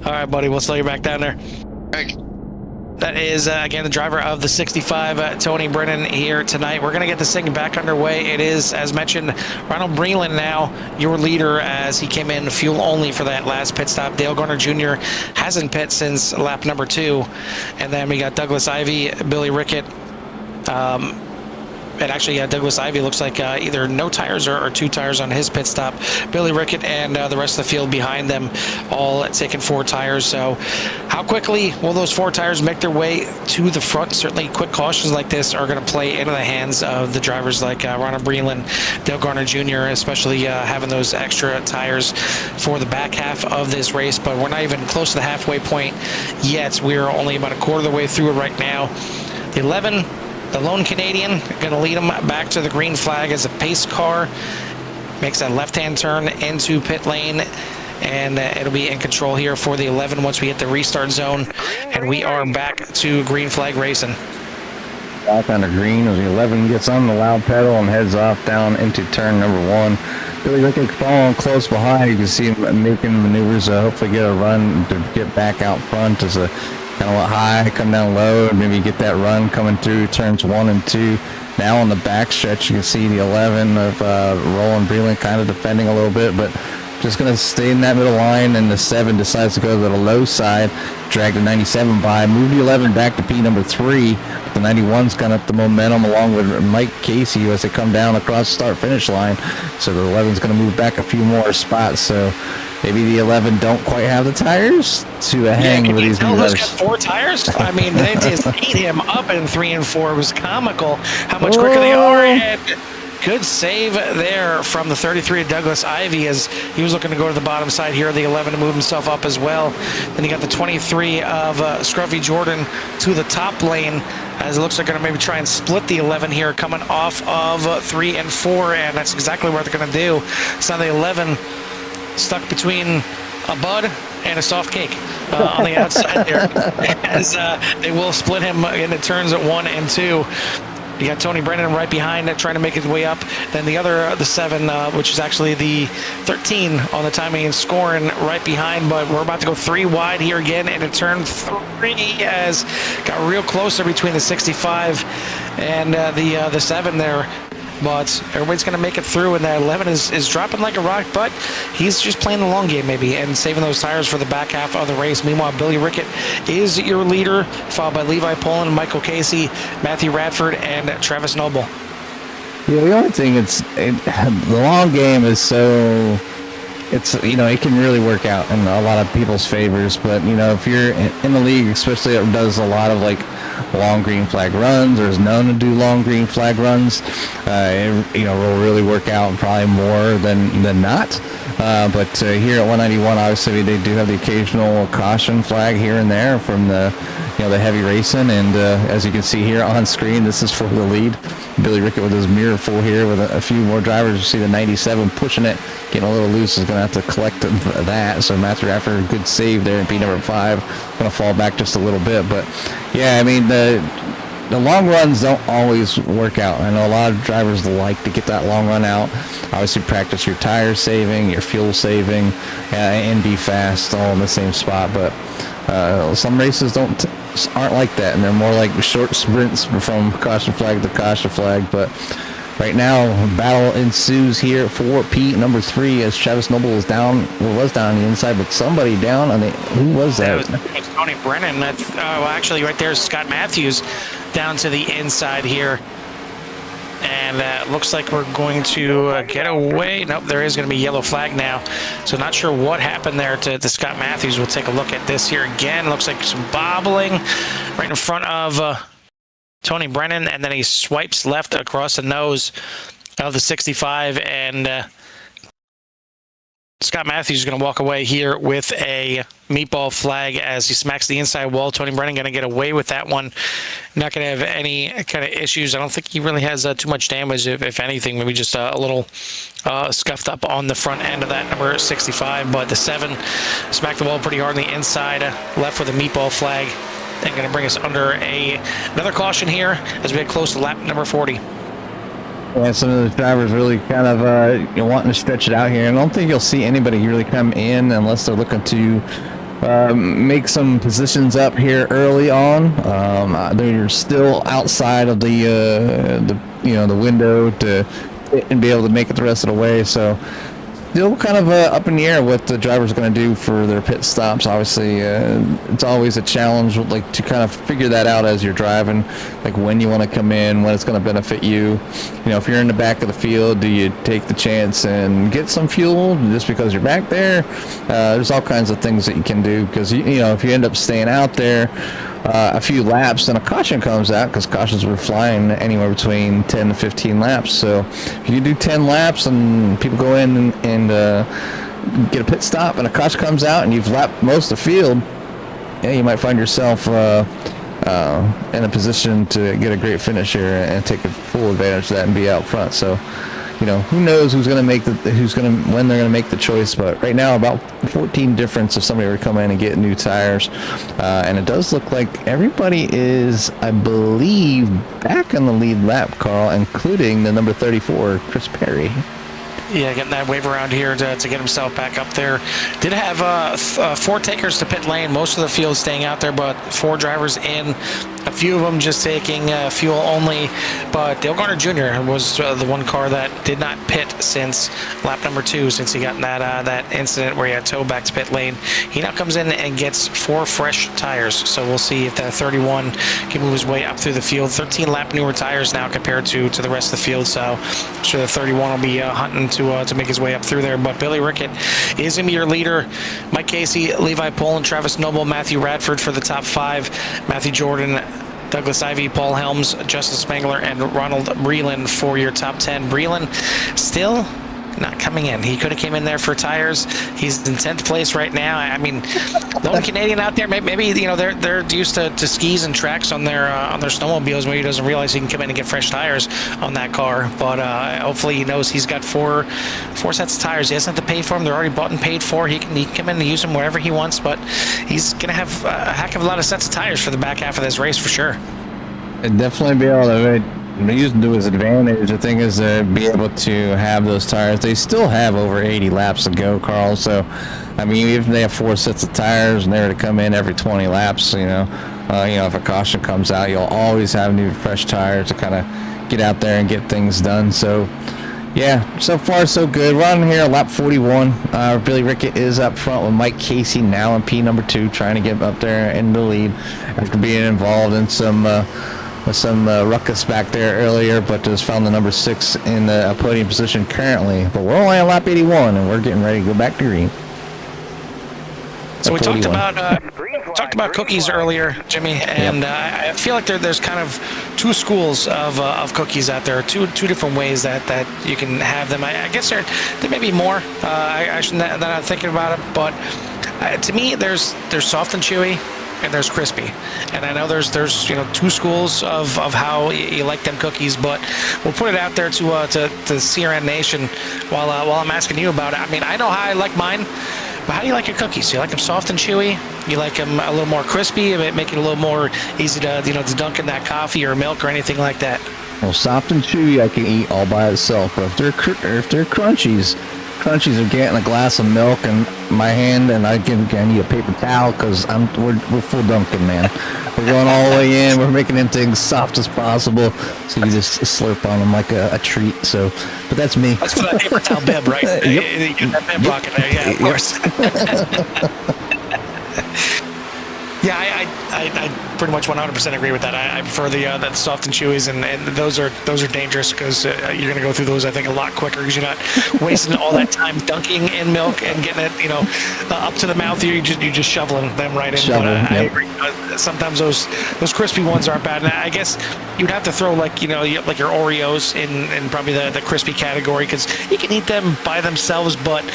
Speaker 1: All right, buddy. We'll slow you back down there.
Speaker 3: Thank you.
Speaker 1: That is, again, the driver of the 65, Tony Brennan, here tonight. We're going to get this thing back underway. It is, as mentioned, Ronald Breland now your leader as he came in fuel only for that last pit stop. Dale Garner Jr. hasn't pit since lap number 2. And then we got Douglas Ivey, Billy Rickett. And actually, Douglas Ivey looks like either no tires or 2 tires on his pit stop. Billy Rickett and the rest of the field behind them all taking 4 tires. So how quickly will those 4 tires make their way to the front? Certainly quick cautions like this are going to play into the hands of the drivers like Ronald Breland, Dale Garner Jr., especially having those extra tires for the back half of this race. But we're not even close to the halfway point yet. We're only about a quarter of the way through it right now. The 11... the lone Canadian, going to lead him back to the green flag as a pace car. Makes that left-hand turn into pit lane, and it'll be in control here for the 11 once we hit the restart zone, and we are back to green flag racing.
Speaker 2: Back under green as the 11 gets on the loud pedal and heads off down into turn number 1. Billy Rickett following close behind. You can see him making maneuvers to hopefully get a run to get back out front as a kind of high, come down low, and maybe get that run coming through turns 1 and 2. Now on the back stretch, you can see the 11 of Roland Breland kind of defending a little bit, but just going to stay in that middle line, and the 7 decides to go to the low side, drag the 97 by, move the 11 back to P number 3. The 91's got up the momentum along with Mike Casey as they come down across the start-finish line. So the 11's going to move back a few more spots. So maybe the 11 don't quite have the tires to hang with these new
Speaker 1: got 4 tires. They just ate him up in 3 and 4. It was comical how much quicker they are. And good save there from the 33 of Douglas Ivey as he was looking to go to the bottom side here. The 11 to move himself up as well. Then you got the 23 of Scruffy Jordan to the top lane as it looks like they're going to maybe try and split the 11 here coming off of 3 and 4, and that's exactly what they're going to do. So now the 11 stuck between a bud and a soft cake on the outside there as they will split him into turns at 1 and 2. You got Tony Brennan right behind it, trying to make his way up. Then the 7, which is actually the 13 on the timing and scoring right behind. But we're about to go 3 wide here again into turn 3 as got real closer between the 65 and the 7 there. but everybody's going to make it through, and that 11 is dropping like a rock, but he's just playing the long game maybe and saving those tires for the back half of the race. Meanwhile, Billy Rickett is your leader, followed by Levi Poland, Michael Casey, Matthew Radford, and Travis Noble.
Speaker 2: Yeah, the only thing the long game is so it can really work out in a lot of people's favors. But if you're in the league, especially that does a lot of like long green flag runs or is known to do long green flag runs, it will really work out probably more than not. But here at 191, obviously they do have the occasional caution flag here and there from the heavy racing, and as you can see here on screen, this is for the lead. Billy Rickett with his mirror full here with a few more drivers. You see the 97 pushing it, getting a little loose, is going to have to collect that. So Matthew Radford, good save there in P number 5, going to fall back just a little bit. But yeah, I mean the long runs don't always work out. I know a lot of drivers like to get that long run out. Obviously practice your tire saving, your fuel saving, and be fast all in the same spot. But some races aren't like that, and they're more like short sprints from caution flag to caution flag. But right now, battle ensues here for P number 3 as Travis Noble was down on the inside, but somebody down on the, who was that?
Speaker 1: It was Tony Brennan. Well, actually, right there's Scott Matthews down to the inside here. And looks like we're going to get away. Nope, there is going to be yellow flag now. So not sure what happened there to Scott Matthews. We'll take a look at this here again. Looks like some bobbling right in front of Tony Brennan. And then he swipes left across the nose of the 65. And Scott Matthews is going to walk away here with a meatball flag as he smacks the inside wall. Tony Brennan going to get away with that one. Not going to have any kind of issues. I don't think he really has too much damage, if anything. Maybe just a little scuffed up on the front end of that number 65. But the 7 smacked the wall pretty hard on the inside, left with a meatball flag. And going to bring us under another caution here as we get close to lap number 40.
Speaker 2: Yeah, some of the drivers really kind of wanting to stretch it out here. I don't think you'll see anybody really come in unless they're looking to make some positions up here early on. They're still outside of the window to and be able to make it the rest of the way. So still kind of up in the air what the driver's going to do for their pit stops. Obviously, it's always a challenge, like to kind of figure that out as you're driving, like when you want to come in, when it's going to benefit you. If you're in the back of the field, do you take the chance and get some fuel just because you're back there? There's all kinds of things that you can do because if you end up staying out there a few laps, then a caution comes out because cautions were flying anywhere between 10 to 15 laps. So if you do 10 laps and people go in and get a pit stop and a caution comes out and you've lapped most of the field, you might find yourself in a position to get a great finish here and take full advantage of that and be out front. So who knows when they're going to make the choice. But right now, about 14 difference if somebody were to come in and get new tires. And it does look like everybody is, I believe, back on the lead lap, Carl, including the number 34, Chris Perry.
Speaker 1: Yeah, getting that wave around here to get himself back up there. Did have 4 takers to pit lane. Most of the field staying out there, but 4 drivers in. A few of them just taking fuel only. But Dale Garner Jr. was the one car that did not pit since lap number 2, since he got in that incident where he had towed back to pit lane. He now comes in and gets 4 fresh tires. So we'll see if that 31 can move his way up through the field. 13 lap newer tires now compared to the rest of the field. So I'm sure the 31 will be hunting to make his way up through there. But Billy Rickett is going to be your leader. Mike Casey, Levi Poland, Travis Noble, Matthew Radford for the top 5. Matthew Jordan, Douglas Ivey, Paul Helms, Justin Spangler, and Ronald Breland for your top 10. Breland still not coming in. He could have came in there for tires. He's in 10th place right now. I mean, the only Canadian out there, maybe they're used to skis and tracks on their snowmobiles. Maybe he doesn't realize he can come in and get fresh tires on that car. But hopefully he knows he's got four sets of tires. He doesn't have to pay for them. They're already bought and paid for. He can come in and use them wherever he wants. But he's gonna have a heck of a lot of sets of tires for the back half of this race for sure.
Speaker 2: And definitely be able to use them to his advantage. The thing is be able to have those tires. They still have over 80 laps to go, Carl. So, I mean, even if they have 4 sets of tires and they were to come in every 20 laps, if a caution comes out, you'll always have new fresh tires to kind of get out there and get things done. So, yeah, so far so good. We're on here lap 41. Billy Rickett is up front with Mike Casey now in P number 2, trying to get up there in the lead after being involved in some ruckus back there earlier, but has found the number 6 in the podium position currently. But we're only on lap 81, and we're getting ready to go back to green.
Speaker 1: So we talked about cookies earlier, Jimmy, and I feel like there's kind of two schools of cookies out there, two different ways that you can have them. I guess there may be more. I shouldn't that I'm thinking about it, but to me, there's soft and chewy, and there's crispy. And I know there's two schools of how you like them cookies, but we'll put it out there to CRN Nation while I'm asking you about it. I mean, I know how I like mine. But how do you like your cookies? You like them soft and chewy? You like them a little more crispy? Make it a little more easy to dunk in that coffee or milk or anything like that?
Speaker 2: Well, soft and chewy I can eat all by itself, but if they're crunchies are getting a glass of milk in my hand, and I need a paper towel because we're full dunking, man. We're going all the way in. We're making them things soft as possible, so you just slurp on them like a treat. So, but that's me.
Speaker 1: That's for that paper towel bib, right?
Speaker 2: Yep.
Speaker 1: You get that bib pocket there, yeah, of course. Yeah, I pretty much 100% agree with that. I prefer that soft and chewies, and those are dangerous because you're going to go through those, I think, a lot quicker because you're not wasting all that time dunking in milk and getting it, up to the mouth. You're just shoveling them right in. I agree. Sometimes those crispy ones aren't bad. And I guess you'd have to throw like your Oreos in probably the crispy category because you can eat them by themselves, but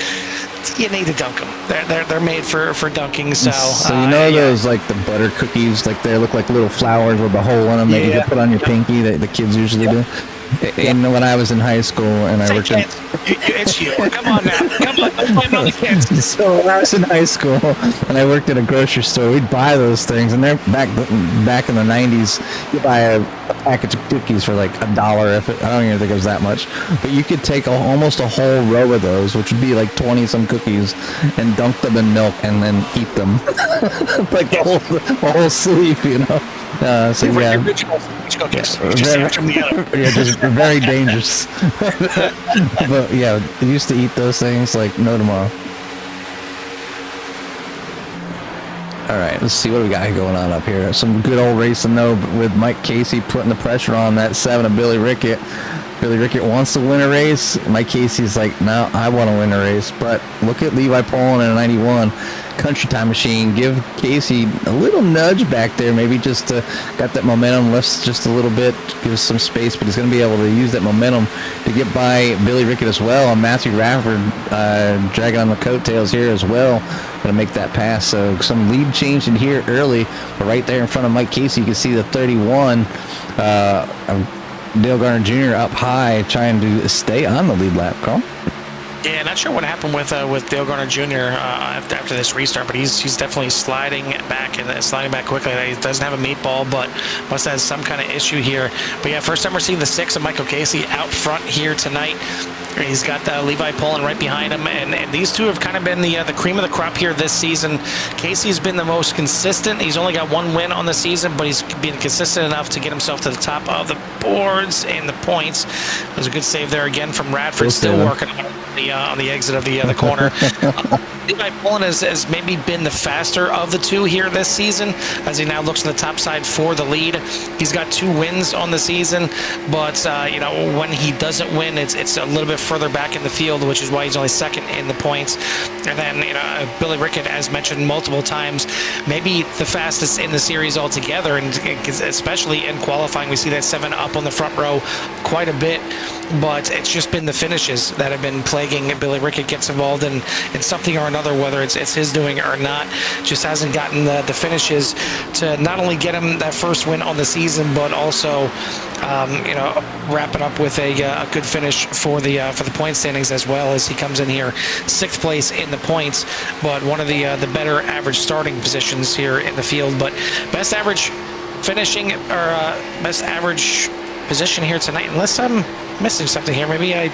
Speaker 1: you need to dunk them. They're made for dunking. So
Speaker 2: those like the butter cookies, like they look like little flowers with a hole in them that you can put on your pinky that the kids usually do. And when I was in high school and I worked
Speaker 1: it's you. Come on now. Come on. Let's blame on the kids.
Speaker 2: So when I was in high school and I worked at a grocery store, we'd buy those things, and they're back in the 90s, you buy a package of cookies for like $1. I don't even think it was that much, but you could take almost a whole row of those, which would be like 20 some cookies, and dunk them in milk and then eat them like the whole sleeve, So yeah, just very dangerous. But yeah, I used to eat those things like no tomorrow. All right, let's see what we got going on up here. Some good old racing though, with Mike Casey putting the pressure on that 7 of Billy Rickett. Billy Rickett wants to win a race. Mike Casey's like, no, I want to win a race. But look at Levi Poland in a 91 Country Time Machine. Give Casey a little nudge back there, maybe just to got that momentum, lifts just a little bit, gives some space, but he's going to be able to use that momentum to get by Billy Rickett as well. And Matthew Rafford dragging on the coattails here as well, going to make that pass. So some lead change in here early, but right there in front of Mike Casey, you can see the 31. Dale Garner Jr. up high, trying to stay on the lead lap. Carl?
Speaker 1: Yeah, not sure what happened with Dale Garner Jr. After this restart, but he's definitely sliding back quickly. He doesn't have a meatball, but must have some kind of issue here. But yeah, first time we're seeing the 6 of Michael Casey out front here tonight. He's got Levi Poland right behind him, and these two have kind of been the cream of the crop here this season. Casey's been the most consistent. He's only got 1 win on the season, but he's been consistent enough to get himself to the top of the boards and the points. There's a good save there again from Radford, still working on the exit of the corner. Levi Poland has maybe been the faster of the two here this season, as he now looks on the top side for the lead. He's got 2 wins on the season, but when he doesn't win, it's a little bit further back in the field, which is why he's only second in the points. And then Billy Rickett, as mentioned multiple times, maybe the fastest in the series altogether, and especially in qualifying, we see that 7 up on the front row quite a bit. But it's just been the finishes that have been plaguing Billy Rickett. Gets involved in something or another, whether it's his doing or not. Just hasn't gotten the finishes to not only get him that first win on the season, but also wrap it up with a good finish for the point standings, as well, as he comes in here 6th place in the points, but one of the better average starting positions here in the field. But best average finishing, or best average position here tonight, unless I'm missing something here. Maybe I'm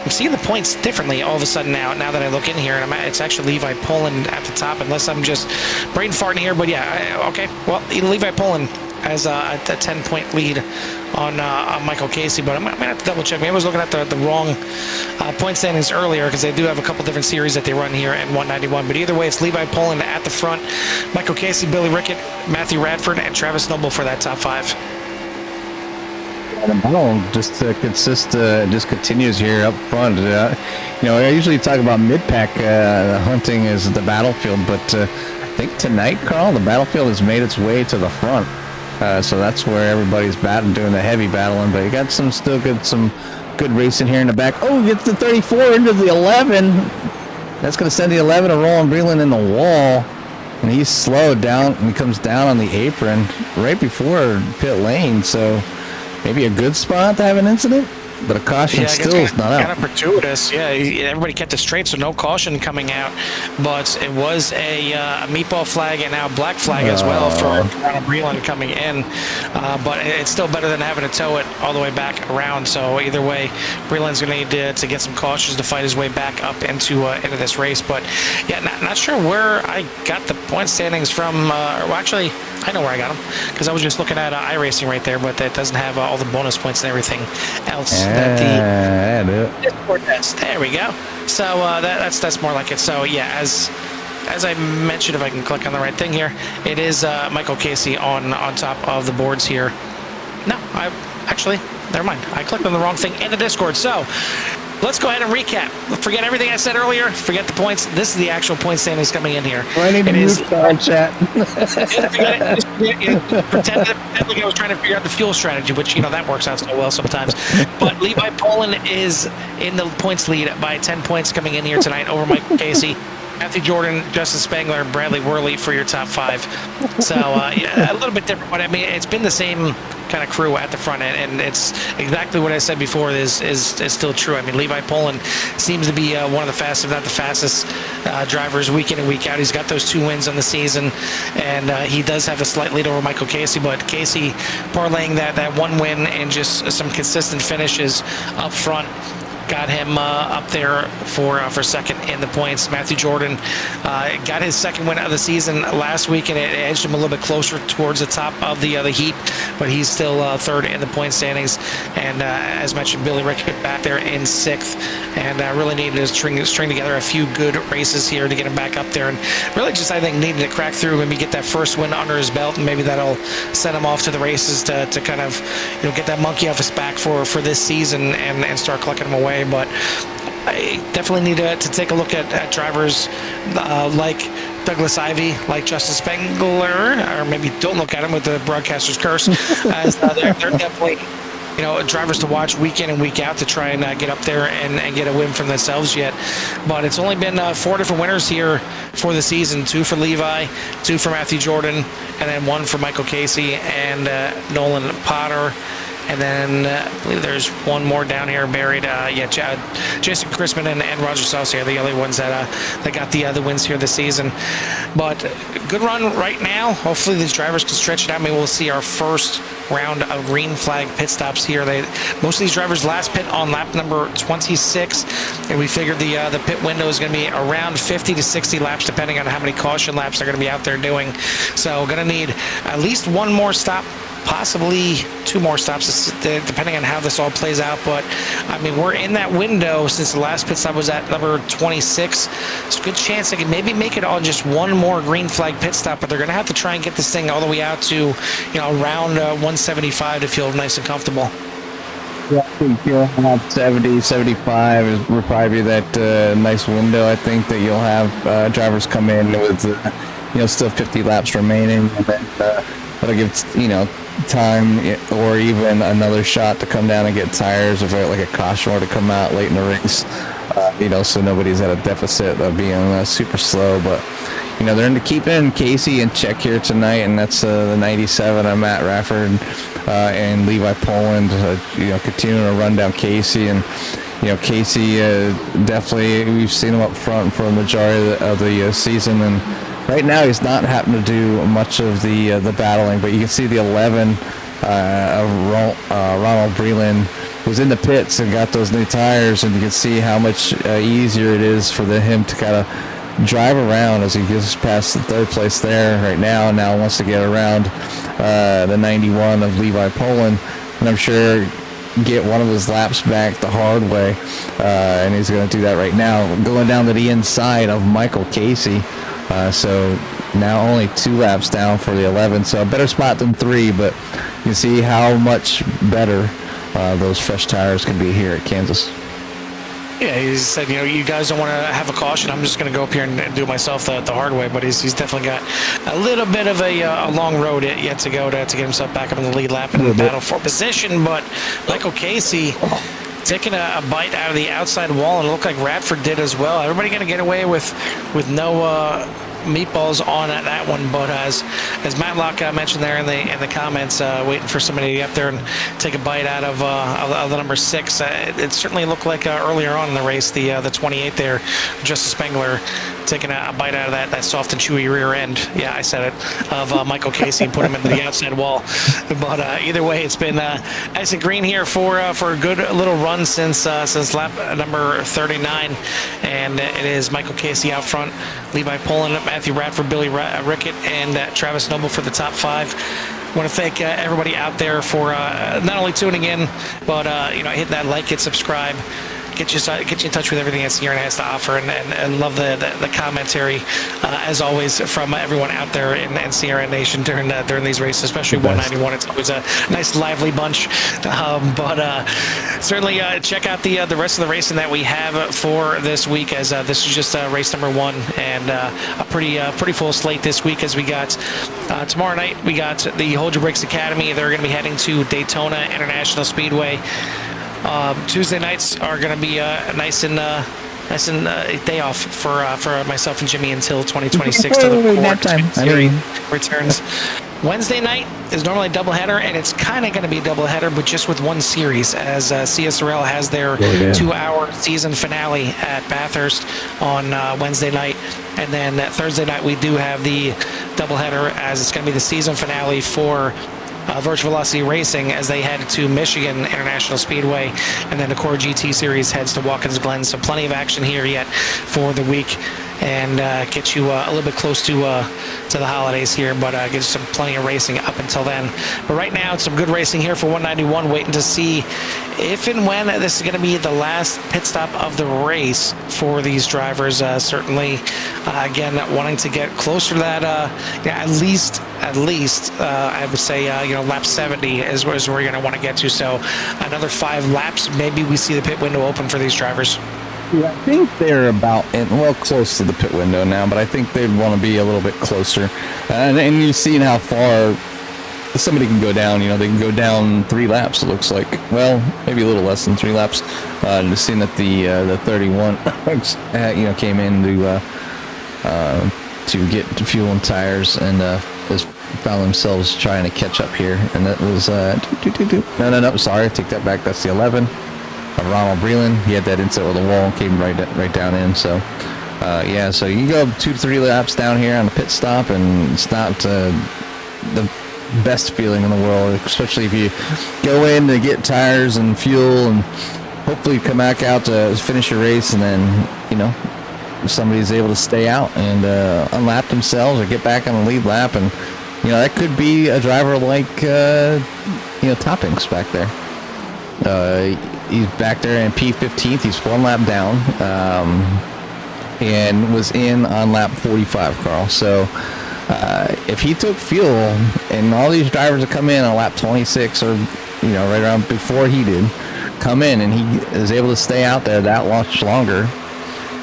Speaker 1: seeing the points differently all of a sudden now that I look in here, and it's actually Levi Poland at the top, unless I'm just brain farting here. But yeah, okay. Well, Levi Poland as a 10-point lead on Michael Casey, but I'm gonna have to double check. Maybe I was looking at the wrong point standings earlier, because they do have a couple different series that they run here in 191. But either way, it's Levi Poland at the front, Michael Casey, Billy Rickett, Matthew Radford, and Travis Noble for that top 5.
Speaker 2: The battle just just continues here up front. I usually talk about mid-pack hunting as the battlefield, but I think tonight, Carl, the battlefield has made its way to the front. So that's where everybody's doing the heavy battling. But you got some good racing here in the back. Oh, gets the 34 into the 11. That's going to send the 11 to Roland Breland in the wall. And he's slowed down and comes down on the apron right before pit lane. So maybe a good spot to have an incident, but a caution still is not out.
Speaker 1: Kind of gratuitous. Yeah, everybody kept it straight, so no caution coming out. But it was a meatball flag and now black flag as well for Ronald Breland coming in. But it's still better than having to tow it all the way back around. So either way, Breland's going to need to get some cautions to fight his way back up into this race. But yeah, not sure where I got the point standings from. Well, actually, I know where I got them, because I was just looking at iRacing right there, but that doesn't have all the bonus points and everything else that the Discord has. There we go. So that's more like it. So yeah, as I mentioned, if I can click on the right thing here, it is Michael Casey on top of the boards here. No, never mind. I clicked on the wrong thing in the Discord. So let's go ahead and recap. Forget everything I said earlier. Forget the points. This is the actual point standings coming in here.
Speaker 2: I need to move chat.
Speaker 1: Pretend like I was trying to figure out the fuel strategy, which, that works out so well sometimes. But Levi Poland is in the points lead by 10 points coming in here tonight over Michael Casey. Matthew Jordan, Justin Spangler, and Bradley Worley for your top 5. So yeah, a little bit different, but I mean, it's been the same kind of crew at the front end, and it's exactly what I said before is still true. I mean, Levi Poland seems to be one of the fastest, if not the fastest, drivers week in and week out. He's got those 2 wins on the season, and he does have a slight lead over Michael Casey, but Casey parlaying that 1 win and just some consistent finishes up front got him up there for second in the points. Matthew Jordan got his second win of the season last week, and it edged him a little bit closer towards the top of the heap, but he's still third in the point standings. And as mentioned, Billy Rickett back there in 6th, and really needed to string together a few good races here to get him back up there, and really just, I think, needed to crack through, maybe get that first win under his belt, and maybe that'll send him off to the races to kind of get that monkey off his back for this season and start collecting him away. But I definitely need to take a look at drivers like Douglas Ivey, like Justin Spangler, or maybe don't look at him with the broadcaster's curse, as they're definitely drivers to watch week in and week out to try and get up there and get a win for themselves yet. But it's only been 4 different winners here for the season: 2 for Levi, 2 for Matthew Jordan, and then 1 for Michael Casey and Nolan Potter. And then I believe there's 1 more down here buried. Jason Chrisman and Roger Saucy are the only ones that got the wins here this season. But good run right now. Hopefully these drivers can stretch it out. Maybe we'll see our first round of green flag pit stops here. Most of these drivers last pit on lap number 26, and we figured the pit window is going to be around 50 to 60 laps, depending on how many caution laps they're going to be out there doing. So going to need at least 1 more stop, possibly 2 more stops, depending on how this all plays out. But I mean, we're in that window since the last pit stop was at number 26. It's a good chance they can maybe make it on just 1 more green flag pit stop, but they're going to have to try and get this thing all the way out to around 175 to feel nice and comfortable.
Speaker 2: Yeah, I think you'll have 70, 75 will probably be that nice window. I think that you'll have drivers come in with still 50 laps remaining, and then that'll give time or even another shot to come down and get tires, if like a caution or to come out late in the race, so nobody's at a deficit of being super slow. But they're in to keep in Casey in check here tonight, and that's the 97 on Matt Rafford and Levi Poland continuing to run down Casey. And Casey definitely, we've seen him up front for a majority of the season, and right now he's not having to do much of the battling, but you can see the 11 of Ronald Breland was in the pits and got those new tires, and you can see how much easier it is for him to kind of drive around as he gets past the third place there right now. Now wants to get around the 91 of Levi Poland, and I'm sure get one of his laps back the hard way, and he's going to do that right now, going down to the inside of Michael Casey. So now only 2 laps down for the 11, so a better spot than 3, but you can see how much better those fresh tires can be here at Kansas.
Speaker 1: Yeah, he said, you guys don't want to have a caution. I'm just going to go up here and do it myself the hard way. But he's definitely got a little bit of a long road yet to go to get himself back up in the lead lap and battle for position. But Michael Casey taking a bite out of the outside wall, and it looked like Radford did as well. Everybody going to get away with no meatballs on that one, but as Matlock mentioned there in the comments, waiting for somebody to get up there and take a bite out of the number 6. It certainly looked like earlier on in the race, the 28 there, Justice Spengler taking a bite out of that soft and chewy rear end. Yeah, I said it, of Michael Casey, and put him into the outside wall. But either way, it's been nice and green here for a good little run since lap number 39, and it is Michael Casey out front, Levi Poland, Matthew Radford, Billy Rickett, and Travis Noble for the top 5. I want to thank everybody out there for not only tuning in, but hitting that like, hit subscribe, get you in touch with everything that Sierra has to offer, and love the commentary as always from everyone out there in Sierra Nation during these races, especially 191. It's always a nice lively bunch, but certainly check out the rest of the racing that we have for this week, as this is just race number 1, and a pretty full slate this week, as we got tomorrow night we got the Hold Your Brakes Academy. They're going to be heading to Daytona International Speedway. Tuesday nights are going to be nice and a day off for myself and Jimmy until 2026 to the Xfinity Series returns. Wednesday night is normally a doubleheader, and it's kind of going to be a doubleheader, but just with one series, as CSRL has their 2-hour season finale at Bathurst on Wednesday night, and then Thursday night we do have the doubleheader, as it's going to be the season finale for Virtual Velocity Racing as they head to Michigan International Speedway, and then the Core GT Series heads to Watkins Glen. So plenty of action here yet for the week, and get you a little bit close to the holidays here, but get you some plenty of racing up until then. But right now, it's some good racing here for 191, waiting to see if and when this is going to be the last pit stop of the race for these drivers. Certainly, again, wanting to get closer to that, at least I would say lap 70 is where you're going to want to get to. So another 5 laps, maybe we see the pit window open for these drivers.
Speaker 2: Yeah, I think they're about close to the pit window now, but I think they'd want to be a little bit closer. And you've seen how far somebody can go down. They can go down 3 laps. It looks like, well, maybe a little less than 3 laps. Just seeing that the 31 came in to get fuel and tires, and just found themselves trying to catch up here. And that was no, sorry, take that back. That's the 11. Ronald Breland, he had that inset with the wall and came right down in. So so you can go 2 to 3 laps down here on the pit stop, and it's not the best feeling in the world, especially if you go in to get tires and fuel and hopefully come back out to finish your race, and then somebody's able to stay out and unlap themselves or get back on the lead lap, and that could be a driver like Toppings back there. He's back there in P15th. He's 1 lap down, and was in on lap 45, Carl. So if he took fuel, and all these drivers that come in on lap 26 or right around before he did come in, and he is able to stay out there that much longer,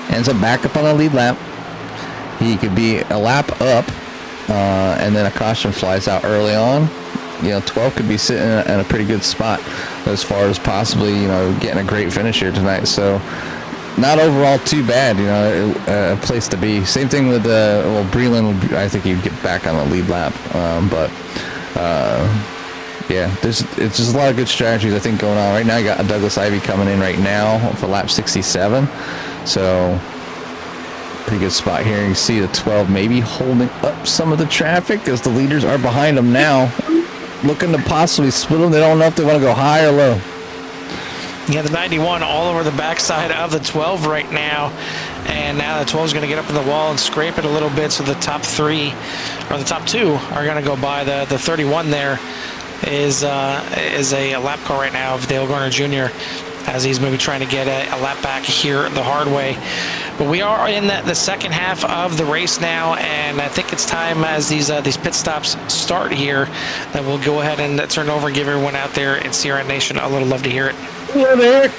Speaker 2: ends up back up on the lead lap, he could be a lap up, and then a caution flies out early on. 12 could be sitting in a pretty good spot as far as possibly, getting a great finish here tonight. So not overall too bad, a place to be. Same thing with, Breland, I think he'd get back on the lead lap. It's just a lot of good strategies, I think, going on. Right now, you got Douglas Ivey coming in right now for lap 67. So pretty good spot here. You see the 12 maybe holding up some of the traffic as the leaders are behind them now, looking to possibly split them. They don't know if they want to go high or low.
Speaker 1: Yeah, the 91 all over the backside of the 12 right now, and now the 12 is going to get up in the wall and scrape it a little bit. So the top 3 or the top 2 are going to go by. The 31 there is a lap car right now of Dale Garner Jr. as he's maybe trying to get a lap back here the hard way. But we are in the second half of the race now, and I think it's time as these pit stops start here that we'll go ahead and turn over and give everyone out there in Sierra Nation a little love to hear it.
Speaker 2: Love it.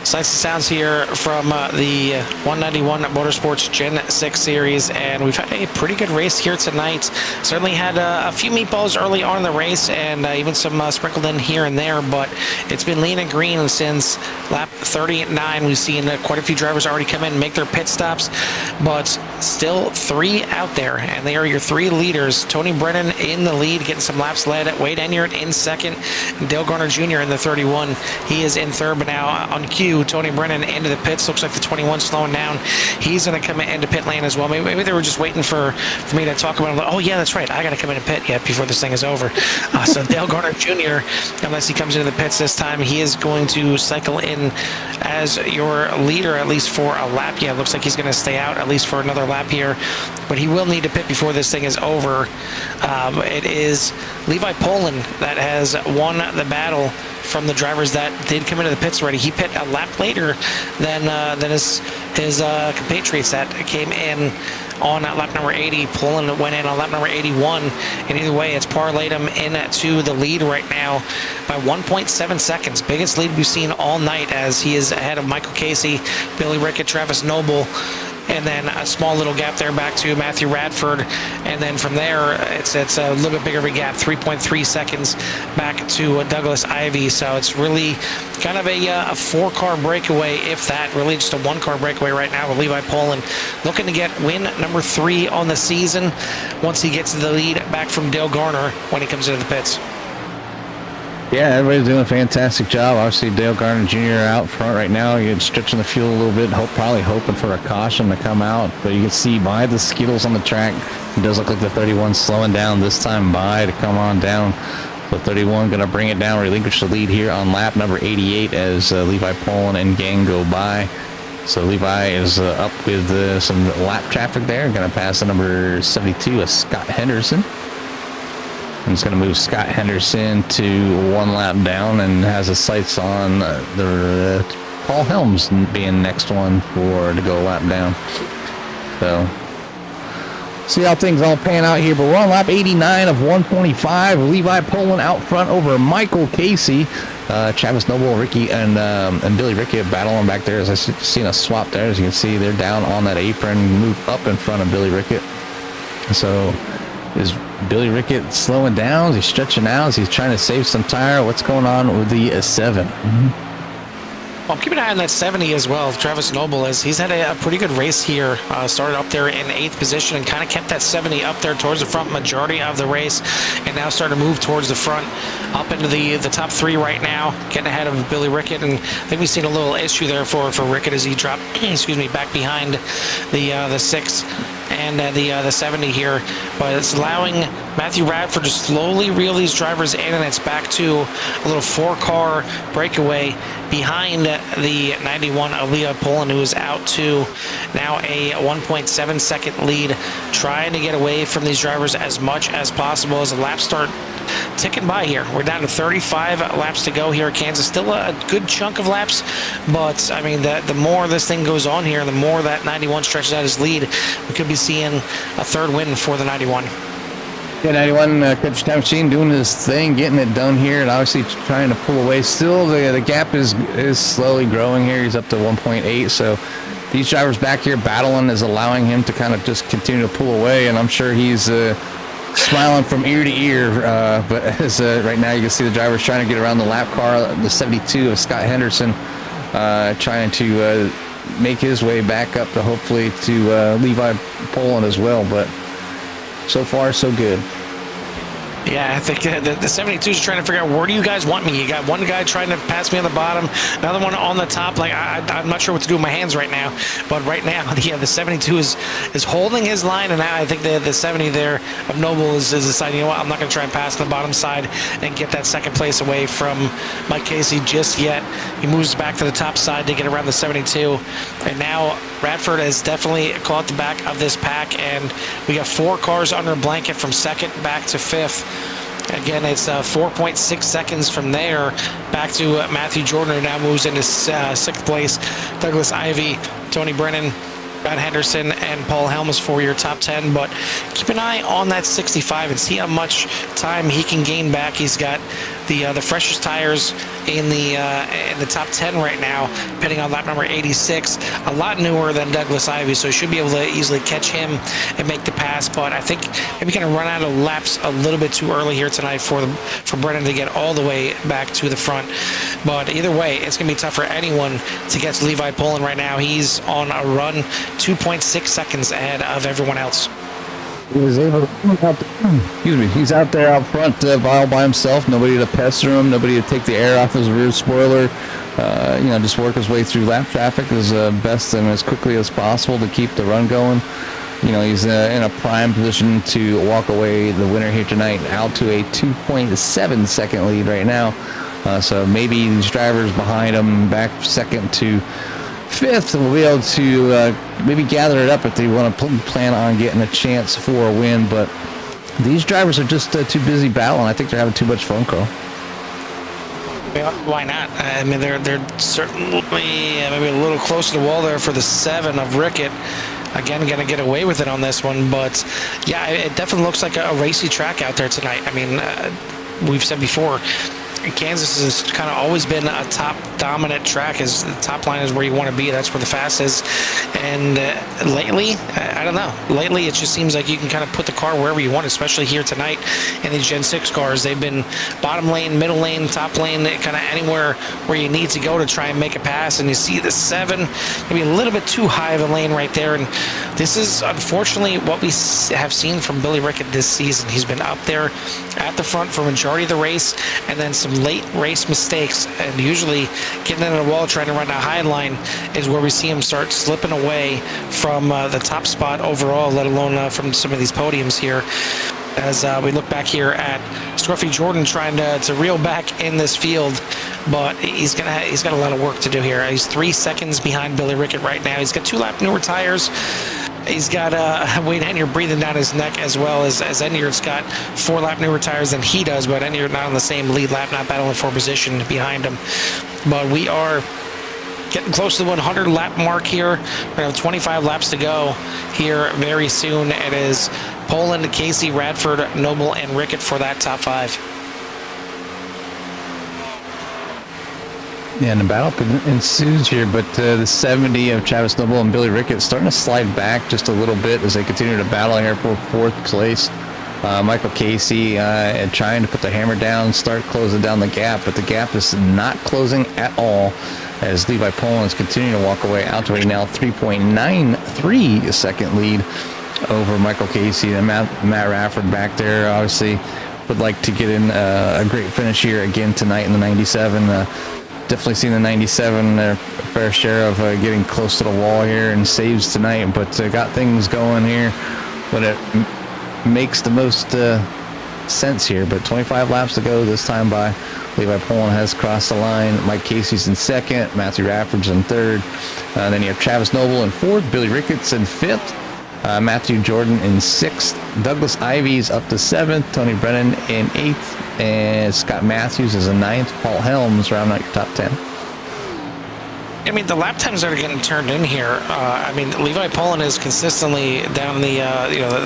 Speaker 1: Sights and sounds here from the 191 Motorsports Gen 6 Series, and we've had a pretty good race here tonight. Certainly had a few meatballs early on in the race, and even some sprinkled in here and there, but it's been lean and green since lap 39. We've seen quite a few drivers already come in and make their pit stops, but still 3 out there, and they are your 3 leaders. Tony Brennan in the lead, getting some laps led. Wade Enyart in second, and Dale Garner Jr. in the 31. He is in third, but now on cue, Tony Brennan into the pits. Looks like the 21 slowing down. He's going to come into pit lane as well. Maybe they were just waiting for me to talk about it. Oh, yeah, that's right. I got to come into pit yet before this thing is over. So Dale Garner Jr., unless he comes into the pits this time, he is going to cycle in as your leader, at least for a lap. Yeah, it looks like he's going to stay out at least for another lap here, but he will need to pit before this thing is over. It is Levi Poland that has won the battle from the drivers that did come into the pits already. He pit a lap later than his compatriots that came in on lap number 80. Poland went in on lap number 81, and either way, it's parlayed him into the lead right now by 1.7 seconds. Biggest lead we've seen all night, as he is ahead of Michael Casey, Billy Rickett, Travis Noble, and then a small little gap there back to Matthew Radford, and then from there it's a little bit bigger of a gap, 3.3 seconds back to Douglas Ivey. So it's really kind of a 4-car breakaway, if that. Really just a 1-car breakaway right now with Levi Poland, looking to get win number 3 on the season once he gets the lead back from Dale Garner when he comes into the pits.
Speaker 2: Yeah, everybody's doing a fantastic job. Obviously, Dale Garner Jr. out front right now. He's stretching the fuel a little bit, probably hoping for a caution to come out. But you can see by the Skittles on the track, it does look like the 31 slowing down this time by to come on down. So 31 going to bring it down, relinquish the lead here on lap number 88 as Levi Poland and gang go by. So Levi is up with some lap traffic there. Going to pass the number 72 of Scott Henderson. And it's going to move Scott Henderson to 1 lap down, and has his sights on the Paul Helms being next one to go a lap down. So see how things all pan out here. But we're on lap 89 of 125. Levi Poland out front over Michael Casey. Travis Noble, Ricky, and Billy Rickett battling back there. As I seen a swap there, as you can see, they're down on that apron, move up in front of Billy Rickett. So is Billy Rickett slowing down? Is he stretching out? Is he trying to save some tire? What's going on with the 7?
Speaker 1: Well, keep an eye on that 70 as well. Travis Noble, as he's had a pretty good race here. Started up there in 8th position and kind of kept that 70 up there towards the front majority of the race, and now starting to move towards the front, up into the top 3 right now, getting ahead of Billy Rickett. And I think we've seen a little issue there for Rickett as he dropped, back behind the 6 and the 70 here, but it's allowing Matthew Radford to slowly reel these drivers in, and it's back to a little 4-car breakaway behind the 91 of Levi Poland, who is out to now a 1.7 second lead, trying to get away from these drivers as much as possible as the laps start ticking by here. We're down to 35 laps to go here at Kansas. Still a good chunk of laps, but I mean, the more this thing goes on here, the more that 91 stretches out his lead, we could be seeing a 3rd win for the 91.
Speaker 2: Yeah, 91 Coach Time Machine doing his thing, getting it done here, and obviously trying to pull away. Still, the gap is slowly growing here. He's up to 1.8, so these drivers back here battling is allowing him to kind of just continue to pull away, and I'm sure he's smiling from ear to ear, but as right now you can see the drivers trying to get around the lap car, the 72 of Scott Henderson, trying to make his way back up to hopefully to Levi Poland as well, but so far so good.
Speaker 1: Yeah, I think the 72s are trying to figure out, where do you guys want me? You got one guy trying to pass me on the bottom, another one on the top. Like, I'm not sure what to do with my hands right now. But right now, yeah, the 72 is holding his line, and now I think the 70 there of Noble is deciding, you know what, I'm not going to try and pass the bottom side and get that 2nd place away from Mike Casey just yet. He moves back to the top side to get around the 72. And now Radford has definitely caught the back of this pack, and we got 4 cars under a blanket from 2nd back to 5th. Again, it's 4.6 seconds from there back to Matthew Jordan, who now moves into 6th place. Douglas Ivey, Tony Brennan, Scott Henderson, and Paul Helms for your top 10. But keep an eye on that 65 and see how much time he can gain back. He's got the freshest tires in the top 10 right now, pitting on lap number 86. A lot newer than Douglas Ivy, so he should be able to easily catch him and make the pass. But I think maybe going to run out of laps a little bit too early here tonight for Brennan to get all the way back to the front. But either way, it's going to be tough for anyone to get to Levi Poland right now. He's on a run 2.6 seconds ahead of everyone else.
Speaker 2: He was able to, excuse me, he's out there out front all by himself. Nobody to pester him, nobody to take the air off his rear spoiler. Just work his way through lap traffic as best and as quickly as possible to keep the run going. He's in a prime position to walk away the winner here tonight, out to a 2.7 second lead right now. So maybe these drivers behind him, back second to fifth, will be able to maybe gather it up if they want to plan on getting a chance for a win. But these drivers are just too busy battling. I think they're having too much phone call.
Speaker 1: Why not? I mean, they're certainly maybe a little close to the wall there for the 7 of Rickett. Again, going to get away with it on this one. But yeah, it definitely looks like a racy track out there tonight. I mean, we've said before, Kansas has kind of always been a top dominant track. As the top line is where you want to be, that's where the fast is. And lately, I don't know. Lately, it just seems like you can kind of put the car wherever you want, especially here tonight in these Gen 6 cars. They've been bottom lane, middle lane, top lane, kind of anywhere where you need to go to try and make a pass. And you see the 7, maybe a little bit too high of a lane right there. And this is unfortunately what we have seen from Billy Rickett this season. He's been up there at the front for majority of the race, and then some late race mistakes, and usually getting into the wall trying to run a high line is where we see him start slipping away from the top spot overall, let alone from some of these podiums here. As we look back here at Scruffy Jordan trying to reel back in this field, but he's got a lot of work to do here. He's 3 seconds behind Billy Rickett right now. He's got 2 lap newer tires. He's got Wayne Enyart breathing down his neck, as well as Enyart's got 4 lap newer tires than he does, but Enyart not on the same lead lap, not battling for position behind him. But we are getting close to the 100 lap mark here. We're going to have 25 laps to go here very soon. It is Poland, Casey, Radford, Noble, and Rickett for that top 5.
Speaker 2: Yeah, and the battle ensues here, but the 70 of Travis Noble and Billy Rickett starting to slide back just a little bit as they continue to battle here for 4th place. Michael Casey trying to put the hammer down, start closing down the gap, but the gap is not closing at all as Levi Poland is continuing to walk away, out to a now 3.93 second lead over Michael Casey. And Matt Radford back there obviously would like to get in a great finish here again tonight in the 97. Definitely seen the 97 their fair share of getting close to the wall here and saves tonight, but got things going here when it makes the most sense here. But 25 laps to go this time by. Levi Poland has crossed the line. Mike Casey's in 2nd, Matthew Radford's in 3rd. Then you have Travis Noble in 4th, Billy Ricketts in 5th, Matthew Jordan in 6th, Douglas Ivy's up to 7th, Tony Brennan in 8th, and Scott Matthews is in 9th. Paul Helms rounding out your top 10.
Speaker 1: I mean, the lap times that are getting turned in here. I mean, Levi Poland is consistently down the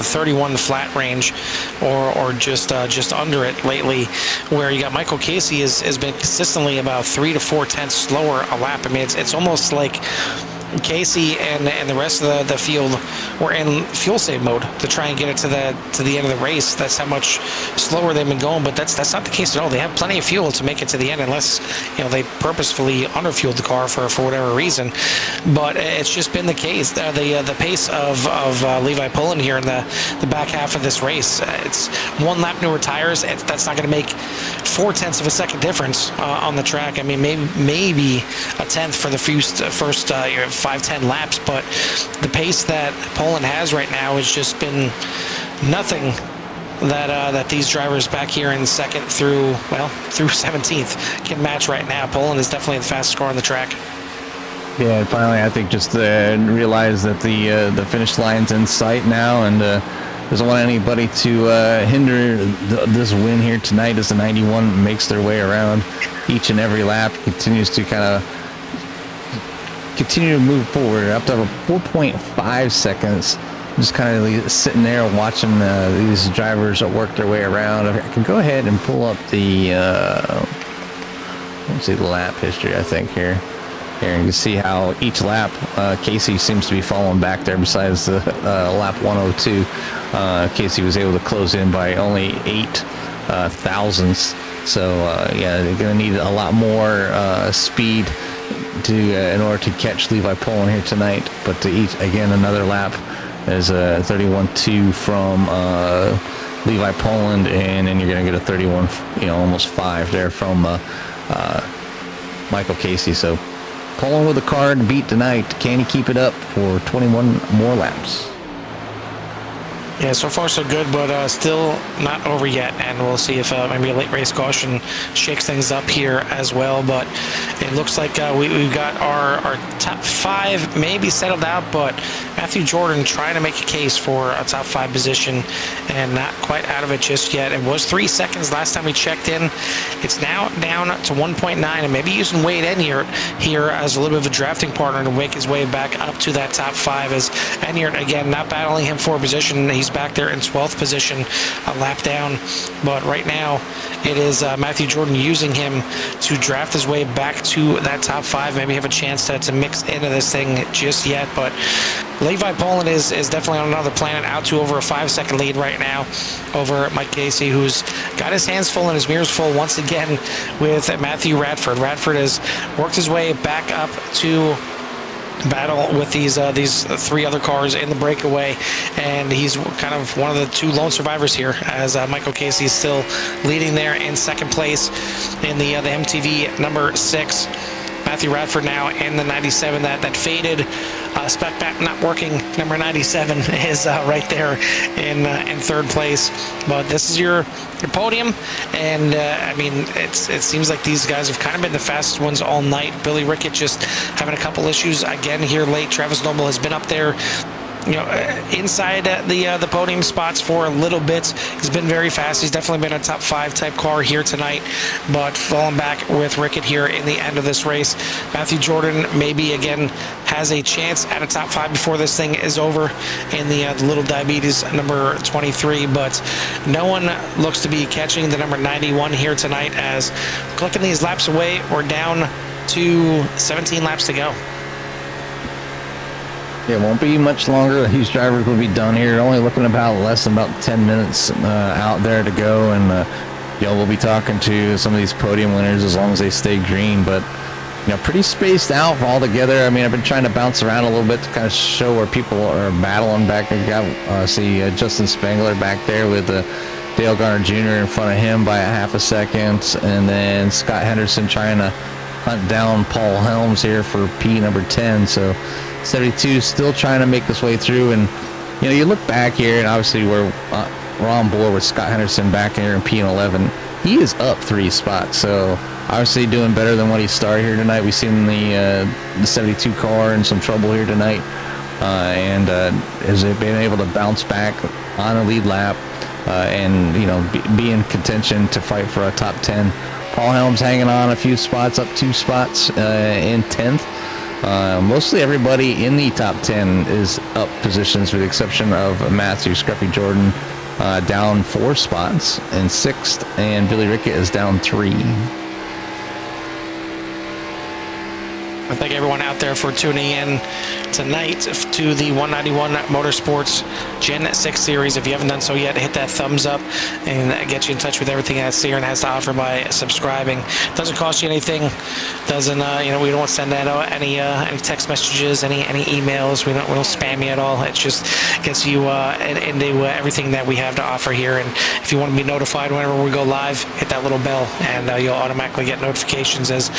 Speaker 1: 31 flat range, or just under it lately. Where you got Michael Casey has been consistently about 3 to 4 tenths slower a lap. I mean, it's almost like Casey and the rest of the field were in fuel save mode to try and get it to the end of the race. That's how much slower they've been going, but that's not the case at all. They have plenty of fuel to make it to the end, unless they purposefully underfueled the car for whatever reason. But it's just been the case. The pace of Levi Poland here in the back half of this race. It's 1 lap newer tires. That's not going to make 4 tenths of a second difference on the track. I mean, maybe a tenth for the first 5-10 laps, but the pace that Poland has right now has just been nothing that these drivers back here in 2nd through 17th can match right now. Poland is definitely the fastest car on the track.
Speaker 2: Yeah, and finally, I think just realize that the finish line's in sight now, and doesn't want anybody to hinder this win here tonight as the 91 makes their way around each and every lap, continues to continue to move forward up to 4.5 seconds just kind of sitting there watching these drivers work their way around. I can go ahead and pull up the let's see, the lap history, I think, here. Here you can see how each lap Casey seems to be falling back there. Besides the lap 102, Casey was able to close in by only 8 thousandths. So yeah, they're going to need a lot more speed to in order to catch Levi Poland here tonight. But to each, again, another lap is a 31.2 from Levi Poland, and then you're going to get a 31, almost 5 there from Michael Casey. So Poland with a car to beat tonight. Can he keep it up for 21 more laps?
Speaker 1: Yeah, so far so good, but still not over yet, and we'll see if maybe a late race caution shakes things up here as well. But it looks like we've got our top 5 maybe settled out, but Matthew Jordan trying to make a case for a top 5 position and not quite out of it just yet. It was 3 seconds last time we checked in. It's now down to 1.9, and maybe using Wade Enyart here as a little bit of a drafting partner to make his way back up to that top 5, as Enyart, again, not battling him for a position. He's back there in 12th position, a lap down. But right now, it is Matthew Jordan using him to draft his way back to that top 5. Maybe have a chance to mix into this thing just yet. But Levi Poland is definitely on another planet, out to over a 5-second lead right now over Mike Casey, who's got his hands full and his mirrors full once again with Matthew Radford. Radford has worked his way back up to battle with these 3 other cars in the breakaway, and he's kind of one of the 2 lone survivors here, as Michael Casey is still leading there in 2nd place in the MTV number 6. Matthew Radford now in the 97, that faded spec map not working number 97 is right there in 3rd place. But this is your podium, and I mean, it seems like these guys have kind of been the fastest ones all night. Billy Rickett just having a couple issues again here late. Travis Noble has been up there, inside the podium spots for a little bit. He's been very fast. He's definitely been a top 5 type car here tonight, but falling back with Rickett here in the end of this race. Matthew Jordan maybe again has a chance at a top 5 before this thing is over in the Little Diabetes number 23, but no one looks to be catching the number 91 here tonight, as clicking these laps away, we're down to 17 laps to go.
Speaker 2: It won't be much longer. These drivers will be done here. Only looking about less than about 10 minutes out there to go, and we'll be talking to some of these podium winners as long as they stay green. But pretty spaced out all together. I mean, I've been trying to bounce around a little bit to kind of show where people are battling back. I got see Justin Spangler back there with Dale Garner Jr. in front of him by a half a second, and then Scott Henderson trying to hunt down Paul Helms here for P number 10. So 72 still trying to make his way through, and you look back here, and obviously we're on board with Scott Henderson back here in P11. He is up 3 spots, so obviously doing better than what he started here tonight. We've seen the 72 car in some trouble here tonight, and has been able to bounce back on a lead lap, and be in contention to fight for a top 10. Paul Helms hanging on a few spots, up 2 spots in 10th. Mostly everybody in the top 10 is up positions, with the exception of Matthew Scruffy Jordan down 4 spots in 6th, and Billy Rickett is down 3.
Speaker 1: I thank everyone out there for tuning in tonight to the 191 Motorsports Gen 6 Series. If you haven't done so yet, hit that thumbs up and get you in touch with everything that Searin has to offer by subscribing. Doesn't cost you anything. Doesn't we don't send out any text messages, any emails. We don't spam you at all. It just gets you into everything that we have to offer here. And if you want to be notified whenever we go live, hit that little bell, and you'll automatically get notifications, as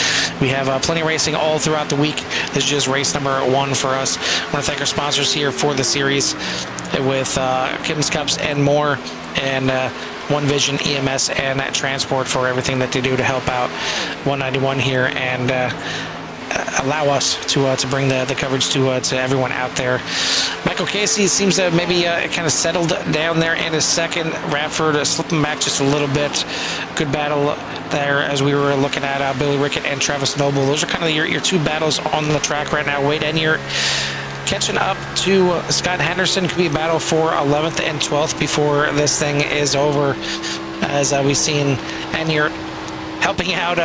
Speaker 1: we have plenty of racing all throughout the week. This is just race number 1 for us. I want to thank our sponsors here for the series, with Kim's Cups and more, and One Vision EMS and Transport for everything that they do to help out 191 here, and allow us to bring the coverage to everyone out there. Michael Casey seems to maybe kind of settled down there in his 2nd. Radford slipping back just a little bit. Good battle there as we were looking at Billy Rickett and Travis Noble. Those are kind of your 2 battles on the track right now. Wade Enyart catching up to Scott Henderson. Could be a battle for 11th and 12th before this thing is over, as we've seen Enyart helping out,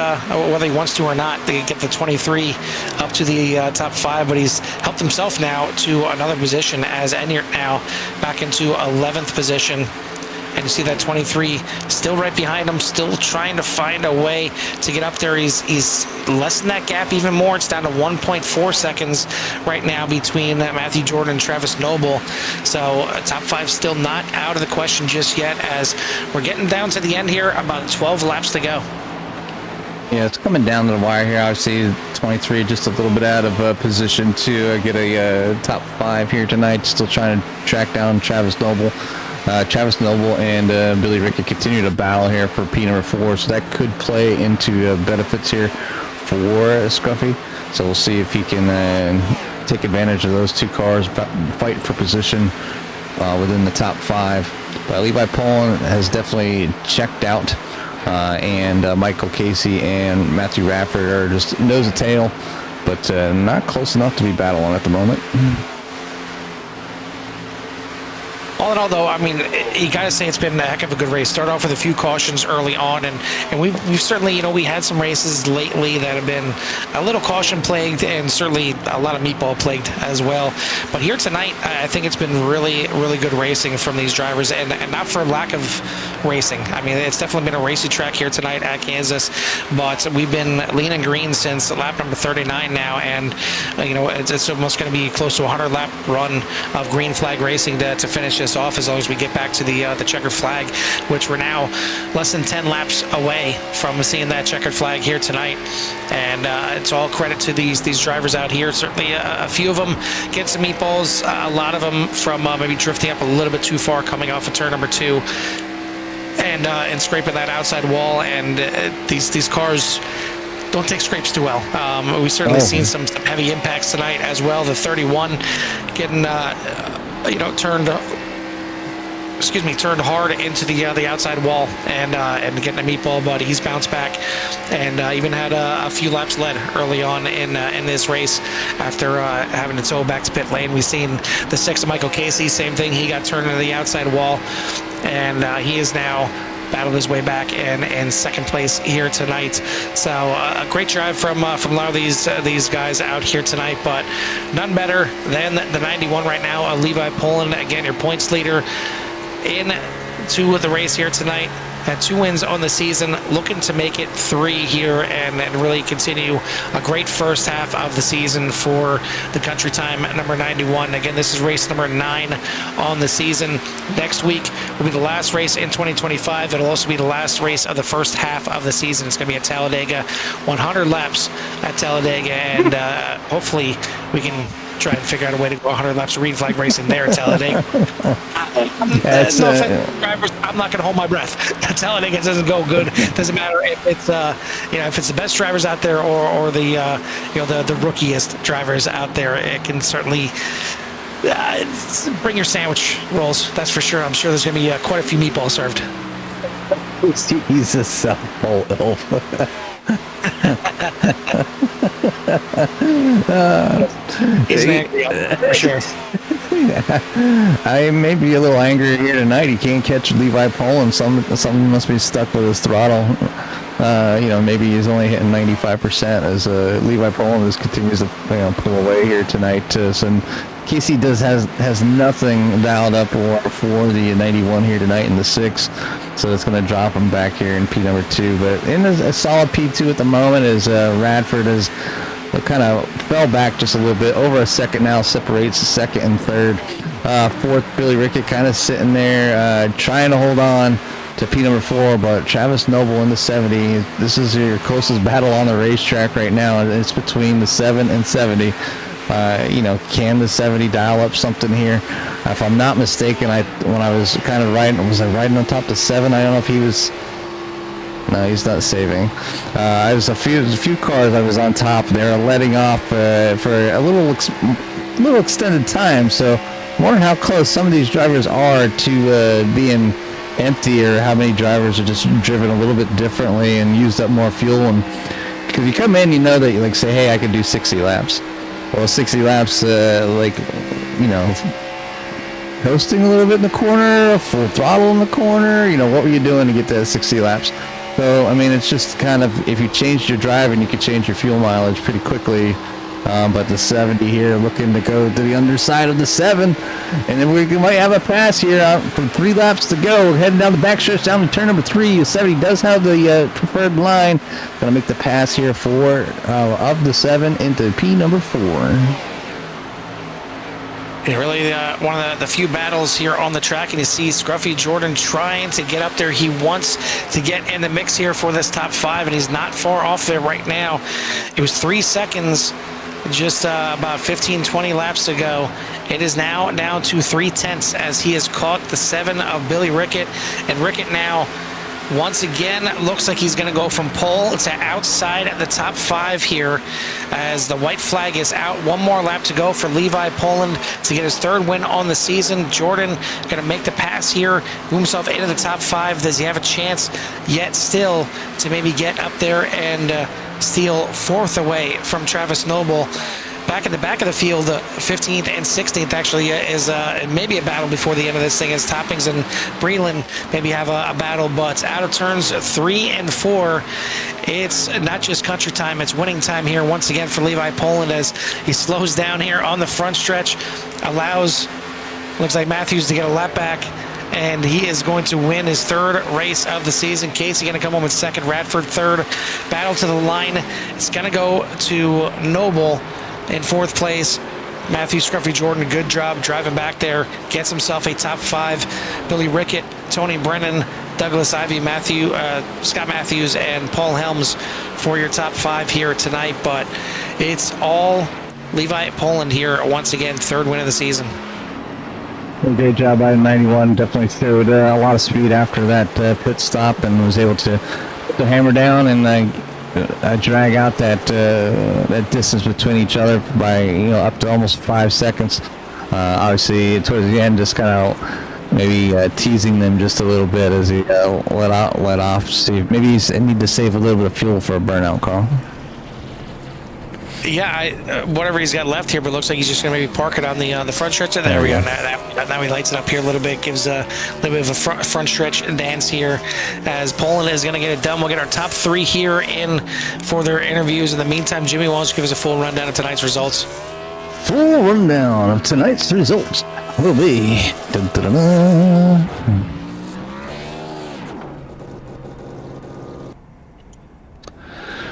Speaker 1: whether he wants to or not, to get the 23 up to the top 5, but he's helped himself now to another position, as Enyart now back into 11th position. And you see that 23 still right behind him, still trying to find a way to get up there. He's lessened that gap even more. It's down to 1.4 seconds right now between Matthew Jordan and Travis Noble. So top 5 still not out of the question just yet, as we're getting down to the end here, about 12 laps to go.
Speaker 2: Yeah, it's coming down to the wire here. Obviously, 23 just a little bit out of position to get a top 5 here tonight. Still trying to track down Travis Noble. Travis Noble and Billy Rickett continue to battle here for P number 4, so that could play into benefits here for Scruffy. So we'll see if he can take advantage of those two cars, fight for position within the top 5. But Levi Poland has definitely checked out, and Michael Casey and Matthew Radford are just nose to tail, but not close enough to be battling at the moment.
Speaker 1: All in all, though, I mean, you got to say it's been a heck of a good race. Start off with a few cautions early on, and we've certainly, you know, we had some races lately that have been a little caution plagued, and certainly a lot of meatball plagued as well. But here tonight, I think it's been really, really good racing from these drivers, and not for lack of racing. I mean, it's definitely been a racy track here tonight at Kansas, but we've been lean and green since lap number 39 now, and you know, it's almost going to be close to a 100-lap run of green flag racing to finish this off, as long as we get back to the checkered flag, which we're now less than 10 laps away from seeing that checkered flag here tonight. And it's all credit to these drivers out here. Certainly a few of them get some meatballs, a lot of them from maybe drifting up a little bit too far coming off of turn number 2 and scraping that outside wall. And these cars don't take scrapes too well. We've certainly seen some heavy impacts tonight as well. The 31 getting turned hard into the outside wall and getting a meatball, but he's bounced back and even had a few laps led early on in this race after having to tow back to pit lane. We've seen the 6 of Michael Casey, same thing. He got turned into the outside wall, and he is now battled his way back in second place here tonight. So a great drive from a lot of these guys out here tonight, but none better than the 91 right now. Levi Poland, again, your points leader into the race here tonight. Had 2 wins on the season, looking to make it 3 here and really continue a great first half of the season for the country time number 91. Again, this is race number 9 on the season. Next week will be the last race in 2025. It'll also be the last race of the first half of the season. It's going to be at Talladega, 100 laps at Talladega, and hopefully we can try and figure out a way to go 100 laps of green flag racing there at Talladega. No offense, drivers, I'm not going to hold my breath. Talladega doesn't go good. Doesn't matter if it's if it's the best drivers out there or the the rookiest drivers out there. It can certainly bring your sandwich rolls. That's for sure. I'm sure there's going to be quite a few meatballs served.
Speaker 2: Jesus,
Speaker 1: He's angry, for sure.
Speaker 2: I may be a little angry here tonight. He can't catch Levi Poland. Something must be stuck with his throttle. Maybe he's only hitting 95% as Levi Poland just continues to pull away here tonight. So Casey has nothing dialed up for the 91 here tonight in the 6, so it's going to drop him back here in P number 2. But in a solid P2 at the moment, as Radford has kind of fell back just a little bit. Over a second now separates the second and third. Fourth, Billy Rickett kind of sitting there trying to hold on to P number 4, but Travis Noble in the 70. This is your closest battle on the racetrack right now. It's between the 7 and 70. Can the 70 dial up something here? If I'm not mistaken, when I was kind of riding, was I riding on top of 7? I don't know if he was. No, he's not saving. I was a few cars I was on top. They were letting off for a little extended time. So, wondering how close some of these drivers are to being empty, or how many drivers are just driven a little bit differently and used up more fuel. And because you come in, you know that you say, hey, I can do 60 laps. Well, 60 laps, coasting a little bit in the corner, full throttle in the corner. What were you doing to get that 60 laps? So, I mean, it's just kind of, if you changed your driving, you could change your fuel mileage pretty quickly. But the 70 here looking to go to the underside of the 7. And then we might have a pass here from 3 laps to go. Heading down the backstretch down to turn number 3. The 70 does have the preferred line. Going to make the pass here of the 7 into P number 4.
Speaker 1: And really one of the few battles here on the track, and you see Scruffy Jordan trying to get up there. He wants to get in the mix here for this top 5, and he's not far off there right now. It was 3 seconds just about 15-20 laps ago. It is now down to 3/10 as he has caught the 7 of Billy Rickett, and Rickett now once again looks like he's going to go from pole to outside the top 5 here as the white flag is out. One more lap to go for Levi Poland to get his 3rd win on the season. Jordan going to make the pass here, move himself into the top 5. Does he have a chance yet still to maybe get up there and steal 4th away from Travis Noble? Back in the back of the field, 15th and 16th actually is maybe a battle before the end of this thing, as Toppings and Breland maybe have a battle. But out of turns 3 and 4, it's not just country time, it's winning time here once again for Levi Poland as he slows down here on the front stretch, allows, looks like Matthews to get a lap back, and he is going to win his 3rd race of the season. Casey going to come home in 2nd, Radford 3rd. Battle to the line. It's going to go to Noble in 4th place. Matthew Scruffy Jordan, good job driving back there. Gets himself a top 5. Billy Rickett, Tony Brennan, Douglas Ivey, Scott Matthews, and Paul Helms for your top 5 here tonight. But it's all Levi Poland here once again, 3rd win of the season.
Speaker 2: Great job by 91. Definitely showed a lot of speed after that pit stop and was able to put the hammer down and drag out that distance between each other by up to almost 5 seconds. Obviously, towards the end, just kind of maybe teasing them just a little bit as he let off. See, maybe he's need to save a little bit of fuel for a burnout, Carl.
Speaker 1: Yeah, whatever he's got left here, but it looks like he's just going to maybe park it on the front stretch. There we go. Now he lights it up here a little bit, gives a little bit of a front stretch dance here as Poland is going to get it done. We'll get our top 3 here in for their interviews. In the meantime, Jimmy, why don't you give us a full rundown of tonight's results?
Speaker 2: Full rundown of tonight's results will be...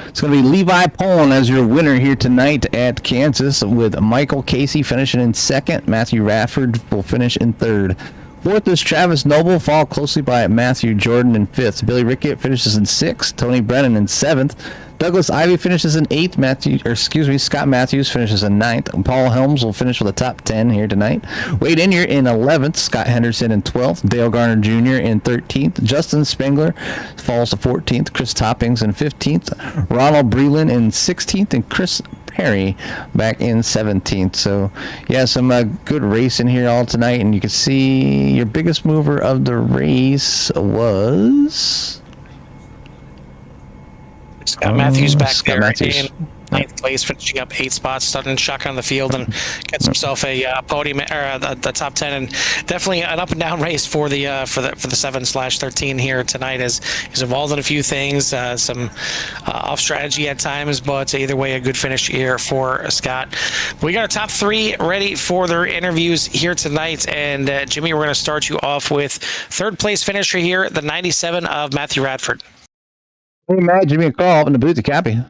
Speaker 2: It's going to be Levi Poland as your winner here tonight at Kansas, with Michael Casey finishing in 2nd. Matthew Radford will finish in 3rd. 4th is Travis Noble, followed closely by Matthew Jordan in 5th. Billy Rickett finishes in 6th. Tony Brennan in 7th. Douglas Ivey finishes in 8th. Scott Matthews finishes in 9th. And Paul Helms will finish with a top 10 here tonight. Wade Inyard in 11th. Scott Henderson in 12th. Dale Garner Jr. in 13th. Justin Spengler falls to 14th. Chris Toppings in 15th. Ronald Breland in 16th. And Chris Perry back in 17th. So, yeah, some good racing here all tonight. And you can see your biggest mover of the race was...
Speaker 1: Scott Matthews back
Speaker 2: Scott
Speaker 1: there
Speaker 2: Matthews.
Speaker 1: in 9th place, finishing up 8 spots, starting shotgun on the field, and gets himself a podium or the top 10, and definitely an up and down race for the 7/13 here tonight. As he's involved in a few things, some off strategy at times, but either way, a good finish here for Scott. We got our top 3 ready for their interviews here tonight, and Jimmy, we're going to start you off with 3rd place finisher here, the 97 of Matthew Radford.
Speaker 2: Hey, Matt, Jimmy and Carl up in the booth to copy.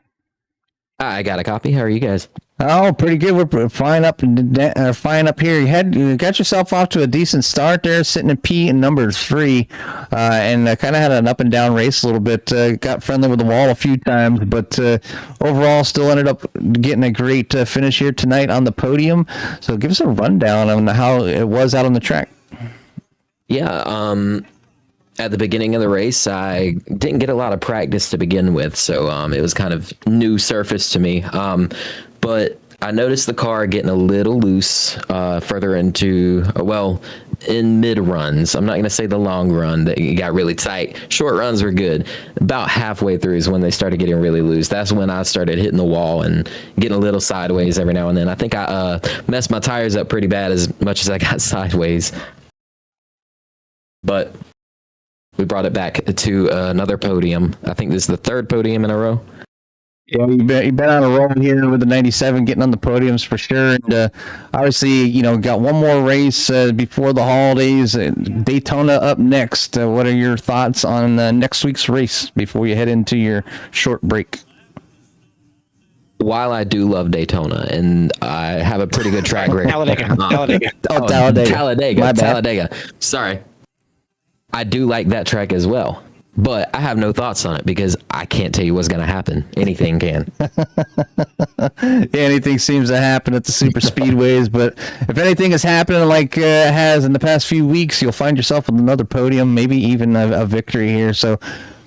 Speaker 4: I got a copy. How are you guys?
Speaker 2: Oh, pretty good. We're flying up here. You got yourself off to a decent start there, sitting in P and number 3, and kind of had an up and down race a little bit. Got friendly with the wall a few times, but overall still ended up getting a great finish here tonight on the podium. So give us a rundown on how it was out on the track.
Speaker 4: Yeah, at the beginning of the race, I didn't get a lot of practice to begin with, so it was kind of new surface to me. But I noticed the car getting a little loose further into, in mid runs. I'm not going to say the long run that it got really tight. Short runs were good. About halfway through is when they started getting really loose. That's when I started hitting the wall and getting a little sideways every now and then. I think I messed my tires up pretty bad as much as I got sideways. But we brought it back to another podium. I think this is the third podium in a row.
Speaker 2: Yeah, you've been on a roll here with the 97, getting on the podiums for sure. And obviously, got one more race before the holidays. Daytona up next. What are your thoughts on next week's race before you head into your short break?
Speaker 4: While I do love Daytona and I have a pretty good track record.
Speaker 1: Talladega.
Speaker 4: Talladega. Sorry. I do like that track as well. But I have no thoughts on it because I can't tell you what's going to happen. Anything can.
Speaker 2: Anything seems to happen at the super speedways, but if anything is happening like it has in the past few weeks, you'll find yourself with another podium, maybe even a victory here. So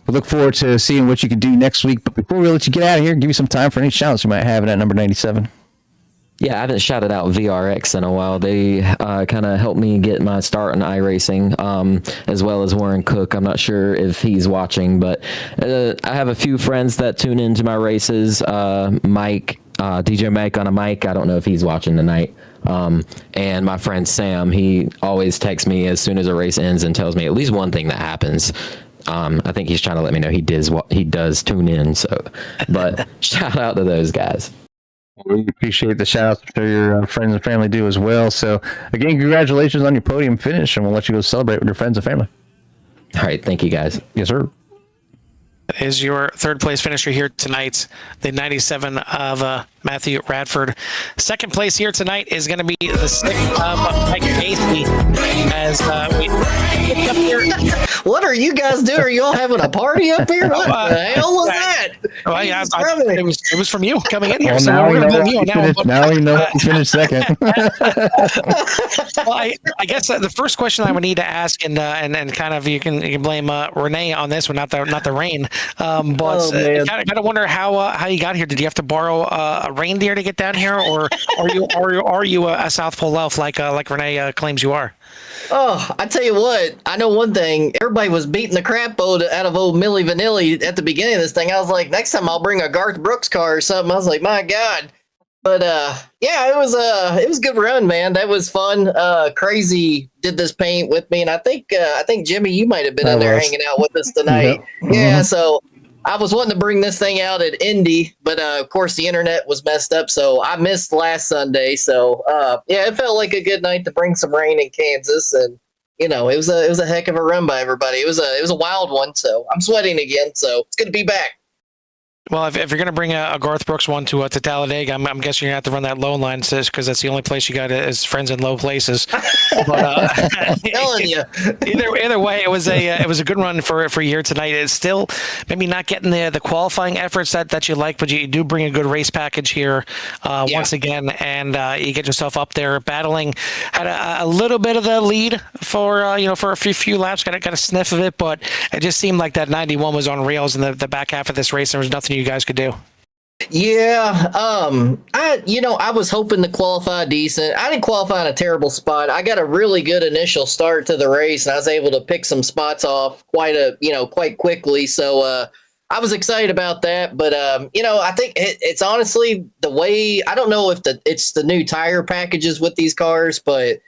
Speaker 2: we look forward to seeing what you can do next week. But before we let you get out of here, give you some time for any shouts you might have in at number 97.
Speaker 4: Yeah, I haven't shouted out VRX in a while. They kind of helped me get my start in iRacing, as well as Warren Cook. I'm not sure if he's watching, but I have a few friends that tune into my races. Mike, DJ Mike on a mic. I don't know if he's watching tonight. And my friend Sam, he always texts me as soon as a race ends and tells me at least one thing that happens. I think he's trying to let me know he does tune in. So, but shout out to those guys.
Speaker 2: We appreciate the shout outs. I'm sure your friends and family do as well. So, again, congratulations on your podium finish, and we'll let you go celebrate with your friends and family.
Speaker 4: All right. Thank you, guys.
Speaker 2: Yes, sir.
Speaker 1: Is your third place finisher here tonight, the 97 of Matthew Radford. Second place here tonight is going to be the 6 of Mike Casey. As we up here.
Speaker 5: What are you guys doing? Are you all having a party up here? What the hell was that?
Speaker 1: Well, yeah, it was from you coming in here.
Speaker 2: Well,
Speaker 1: so
Speaker 2: now
Speaker 1: we're
Speaker 2: we know
Speaker 1: going to blame you.
Speaker 2: now we know you finished second.
Speaker 1: Well, I guess the first question I would need to ask, and kind of you can blame Renee on this one, not the rain. But kind of wonder how you got here. Did you have to borrow a reindeer to get down here, or are you a South Pole elf like Renee claims you are?
Speaker 5: Oh, I tell you what, I know one thing. Everybody was beating the crap out of old Millie Vanilli at the beginning of this thing. I was like, next time I'll bring a Garth Brooks car or something. I was like, my God. But yeah, it was a good run, man. That was fun. Crazy did this paint with me, and I think Jimmy, you might have been in there hanging out with us tonight. Yep. Yeah, so I was wanting to bring this thing out at Indy, but of course the internet was messed up, so I missed last Sunday. So yeah, it felt like a good night to bring some rain in Kansas, and it was a heck of a run by everybody. It was a wild one, so I'm sweating again. So it's good to be back.
Speaker 1: Well, if you're going to bring a Garth Brooks one to Talladega, I'm guessing you're going to have to run that low line, because that's the only place you got is friends in low places. But
Speaker 5: Telling you,
Speaker 1: either way, it was a good run for a year tonight. It's still maybe not getting the qualifying efforts that you like, but you do bring a good race package here once again, and you get yourself up there battling. Had a little bit of the lead for a few laps, got a sniff of it, but it just seemed like that 91 was on rails in the back half of this race. There was nothing you guys could do.
Speaker 5: Yeah, I was hoping to qualify decent. I didn't qualify in a terrible spot. I got a really good initial start to the race, and I was able to pick some spots off quite quickly. So I was excited about that. But I think it's honestly the way. I don't know if it's the new tire packages with these cars, but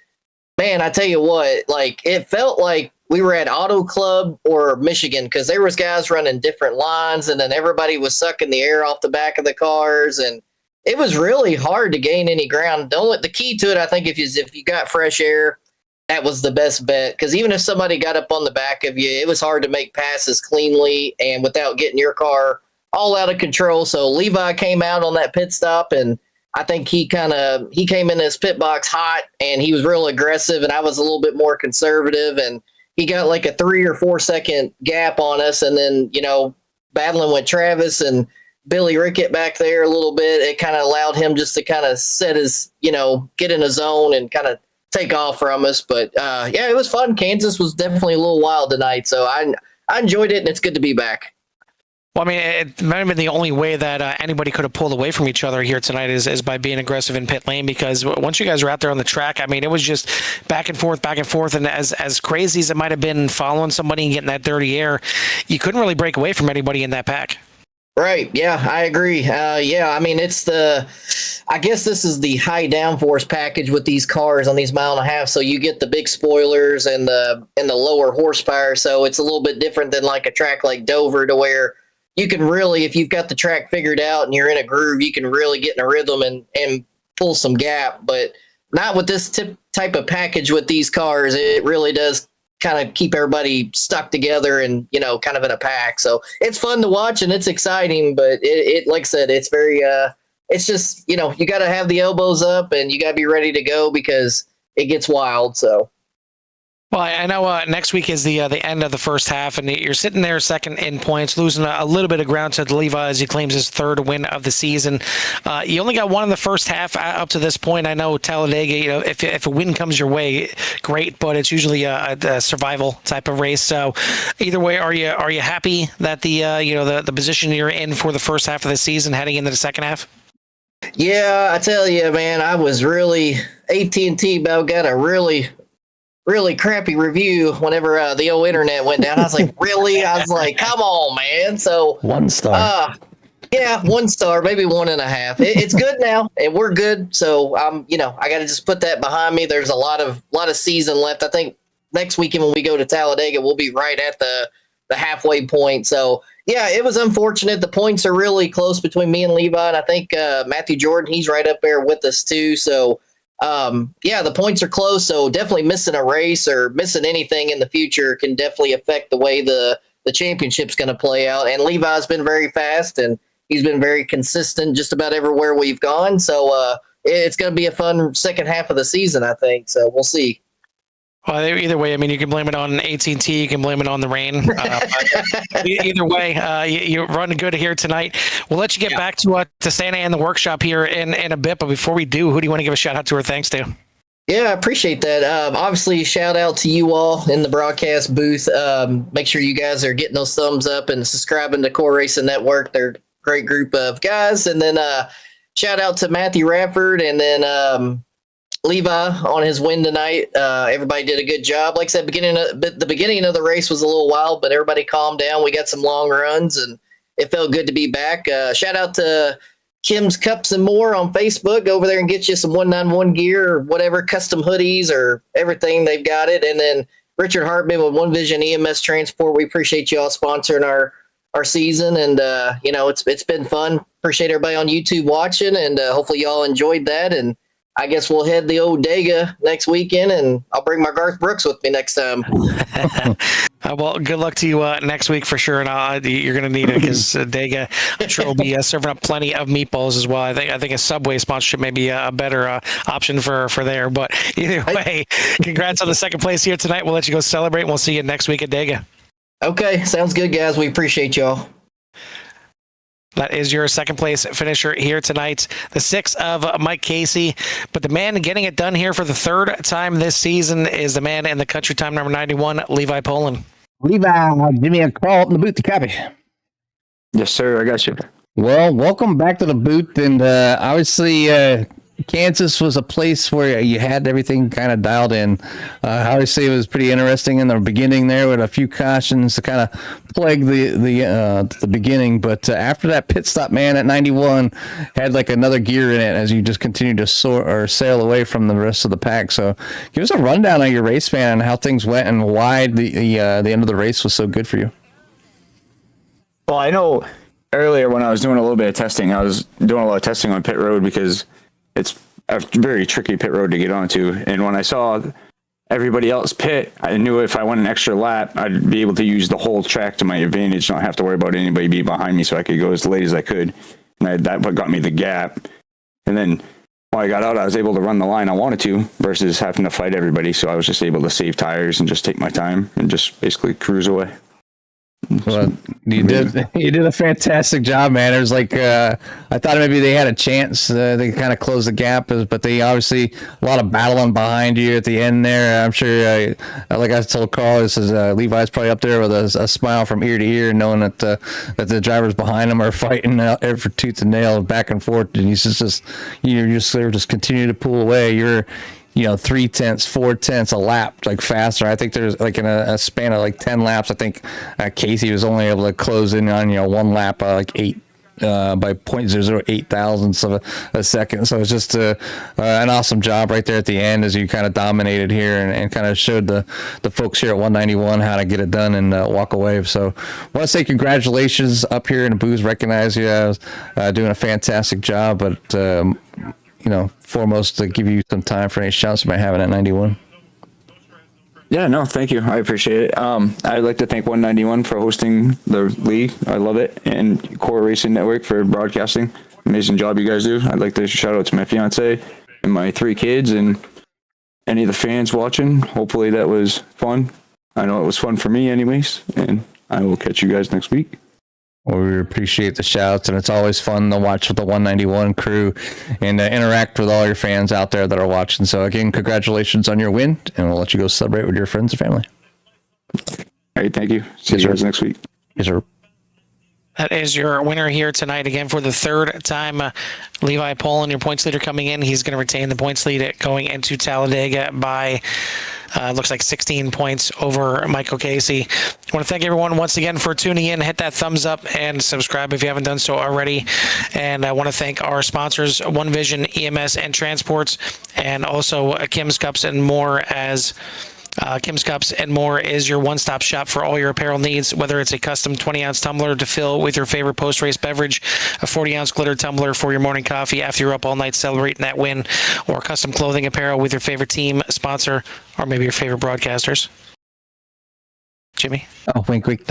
Speaker 5: man, I tell you what, like it felt like we were at Auto Club or Michigan, because there was guys running different lines, and then everybody was sucking the air off the back of the cars, and it was really hard to gain any ground. The key to it, I think, if you got fresh air, that was the best bet, because even if somebody got up on the back of you, it was hard to make passes cleanly and without getting your car all out of control. So Levi came out on that pit stop, and I think he came in his pit box hot, and he was real aggressive, and I was a little bit more conservative, and he got like a 3 or 4 second gap on us. And then, battling with Travis and Billy Rickett back there a little bit, it kind of allowed him just to kind of set his, get in a zone and kind of take off from us. But yeah, it was fun. Kansas was definitely a little wild tonight. So I enjoyed it, and it's good to be back.
Speaker 1: Well, I mean, it might have been the only way that anybody could have pulled away from each other here tonight is by being aggressive in pit lane, because once you guys were out there on the track, I mean, it was just back and forth, back and forth. And as crazy as it might have been following somebody and getting that dirty air, you couldn't really break away from anybody in that pack.
Speaker 5: Right. Yeah, I agree. I mean, I guess this is the high downforce package with these cars on these 1.5 miles. So you get the big spoilers and the lower horsepower. So it's a little bit different than like a track like Dover, to where you can really, if you've got the track figured out and you're in a groove, you can really get in a rhythm and pull some gap. But not with this type of package with these cars. It really does kind of keep everybody stuck together and, kind of in a pack. So it's fun to watch and it's exciting, but it like I said, it's very, it's just, you got to have the elbows up and you got to be ready to go because it gets wild. So.
Speaker 1: Well, I know next week is the end of the first half, and you're sitting there second in points, losing a little bit of ground to Levi as he claims his third win of the season. You only got one in the first half up to this point. I know Talladega, if a win comes your way, great, but it's usually a survival type of race. So either way, are you happy that the position you're in for the first half of the season heading into the second half?
Speaker 5: Yeah, I tell you, man, I was really AT&T about got a really crappy review whenever the old internet went down. I was like, really? I was like, come on, man. So
Speaker 2: 1 star.
Speaker 5: Yeah, 1 star, maybe 1.5. It's good now, and we're good. So I got to just put that behind me. There's a lot of season left. I think next weekend when we go to Talladega, we'll be right at the halfway point. So yeah, it was unfortunate. The points are really close between me and Levi, and I think Matthew Jordan, he's right up there with us too. So. The points are close, so definitely missing a race or missing anything in the future can definitely affect the way the championship's going to play out. And Levi's been very fast and he's been very consistent just about everywhere we've gone. So it's going to be a fun second half of the season, I think. So we'll see.
Speaker 1: Well, either way, I mean, you can blame it on AT&T, you can blame it on the rain. Either way, you're running good here tonight. We'll let you get back to Santa and the workshop here in a bit. But before we do, who do you want to give a shout out to or thanks to?
Speaker 5: Yeah, I appreciate that. Obviously, shout out to you all in the broadcast booth. Make sure you guys are getting those thumbs up and subscribing to Core Racing Network. They're a great group of guys. And then shout out to Matthew Radford and then Levi on his win tonight. Everybody did a good job. Like I said, the beginning of the race was a little wild, but everybody calmed down. We got some long runs, and it felt good to be back. Shout out to Kim's Cups and More on Facebook. Go over there and get you some 191 gear or whatever, custom hoodies or everything. They've got it. And then Richard Hartman with One Vision EMS Transport. We appreciate you all sponsoring our season, and it's been fun. Appreciate everybody on YouTube watching, and hopefully y'all enjoyed that. And I guess we'll head the old Dega next weekend, and I'll bring my Garth Brooks with me next time.
Speaker 1: Well, good luck to you next week for sure, and you're going to need it because Dega, I'm sure, will be serving up plenty of meatballs as well. I think a Subway sponsorship may be a better option for there. But either way, congrats on the second place here tonight. We'll let you go celebrate, and we'll see you next week at Dega. Okay, sounds good, guys. We appreciate y'all. That is your second place finisher here tonight, the 6 of Mike Casey. But the man getting it done here for the third time this season is the man in the country time number 91, Levi Poland.
Speaker 2: Levi, give me a call up in the booth to copy.
Speaker 6: Yes, sir. I got you.
Speaker 2: Well, welcome back to the booth. And obviously, Kansas was a place where you had everything kind of dialed in. Obviously, it was pretty interesting in the beginning there with a few cautions to kind of plague the beginning. But after that pit stop, man, at 91 had like another gear in it as you just continued to sail away from the rest of the pack. So give us a rundown on your race, man, and how things went and why the end of the race was so good for you.
Speaker 6: Well, I know earlier when I was doing a little bit of testing, I was doing a lot of testing on pit road because it's a very tricky pit road to get onto. And when I saw everybody else pit, I knew if I went an extra lap, I'd be able to use the whole track to my advantage, not have to worry about anybody being behind me, so I could go as late as I could. And that got me the gap. And then when I got out, I was able to run the line I wanted to versus having to fight everybody. So I was just able to save tires and just take my time and just basically cruise away.
Speaker 2: Well, you did a fantastic job, man. It was like I thought maybe they had a chance. They kind of closed the gap, but they obviously a lot of battling behind you at the end there. I'm sure, like I told Carl, this is Levi's probably up there with a smile from ear to ear, knowing that the drivers behind him are fighting out for tooth and nail, back and forth, and he's just they're just continue to pull away. You're 3/10, 4/10 a lap, like faster. I think there's like in a span of like 10 laps. I think Casey was only able to close in on one lap like by 0.008 thousandths of a second. So it's just an awesome job right there at the end as you kind of dominated here and kind of showed the folks here at 191 how to get it done and walk away. So I want to say congratulations up here in the booth. Recognize you as doing a fantastic job, but foremost to give you some time for any shouts you might have at 91.
Speaker 6: Yeah, no, thank you. I appreciate it. I'd like to thank 191 for hosting the league. I love it. And Core Racing Network for broadcasting. Amazing job you guys do. I'd like to shout out to my fiance and my 3 kids and any of the fans watching. Hopefully that was fun. I know it was fun for me anyways. And I will catch you guys next week.
Speaker 2: Well, we appreciate the shouts, and it's always fun to watch with the 191 crew and interact with all your fans out there that are watching. So, again, congratulations on your win, and we'll let you go celebrate with your friends and family.
Speaker 6: All right, thank you. See you guys next week.
Speaker 2: Yes, sir.
Speaker 1: That is your winner here tonight again for the third time. Levi Poland, your points leader, coming in. He's going to retain the points lead going into Talladega by looks like 16 points over Michael Casey. I want to thank everyone once again for tuning in. Hit that thumbs up and subscribe if you haven't done so already. And I want to thank our sponsors, One Vision, EMS, and Transports, and also Kim's Cups and More, as Kim's Cups and More is your one-stop shop for all your apparel needs, whether it's a custom 20-ounce tumbler to fill with your favorite post-race beverage, a 40-ounce glitter tumbler for your morning coffee after you're up all night celebrating that win, or custom clothing apparel with your favorite team, sponsor, or maybe your favorite broadcasters. Jimmy?
Speaker 2: Oh, wink, wink.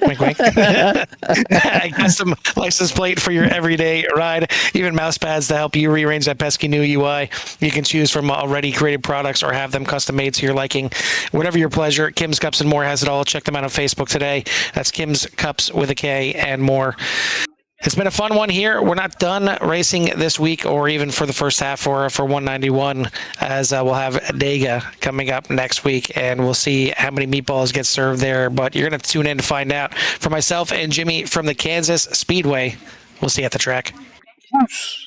Speaker 1: Wink, wink. A custom license plate for your everyday ride. Even mouse pads to help you rearrange that pesky new UI. You can choose from already created products or have them custom made to your liking. Whatever your pleasure, Kim's Cups and More has it all. Check them out on Facebook today. That's Kim's Cups with a K and More. It's been a fun one here. We're not done racing this week or even for the first half for 191, as we'll have Dega coming up next week, and we'll see how many meatballs get served there. But you're going to tune in to find out. For myself and Jimmy from the Kansas Speedway, we'll see you at the track.
Speaker 2: Yes.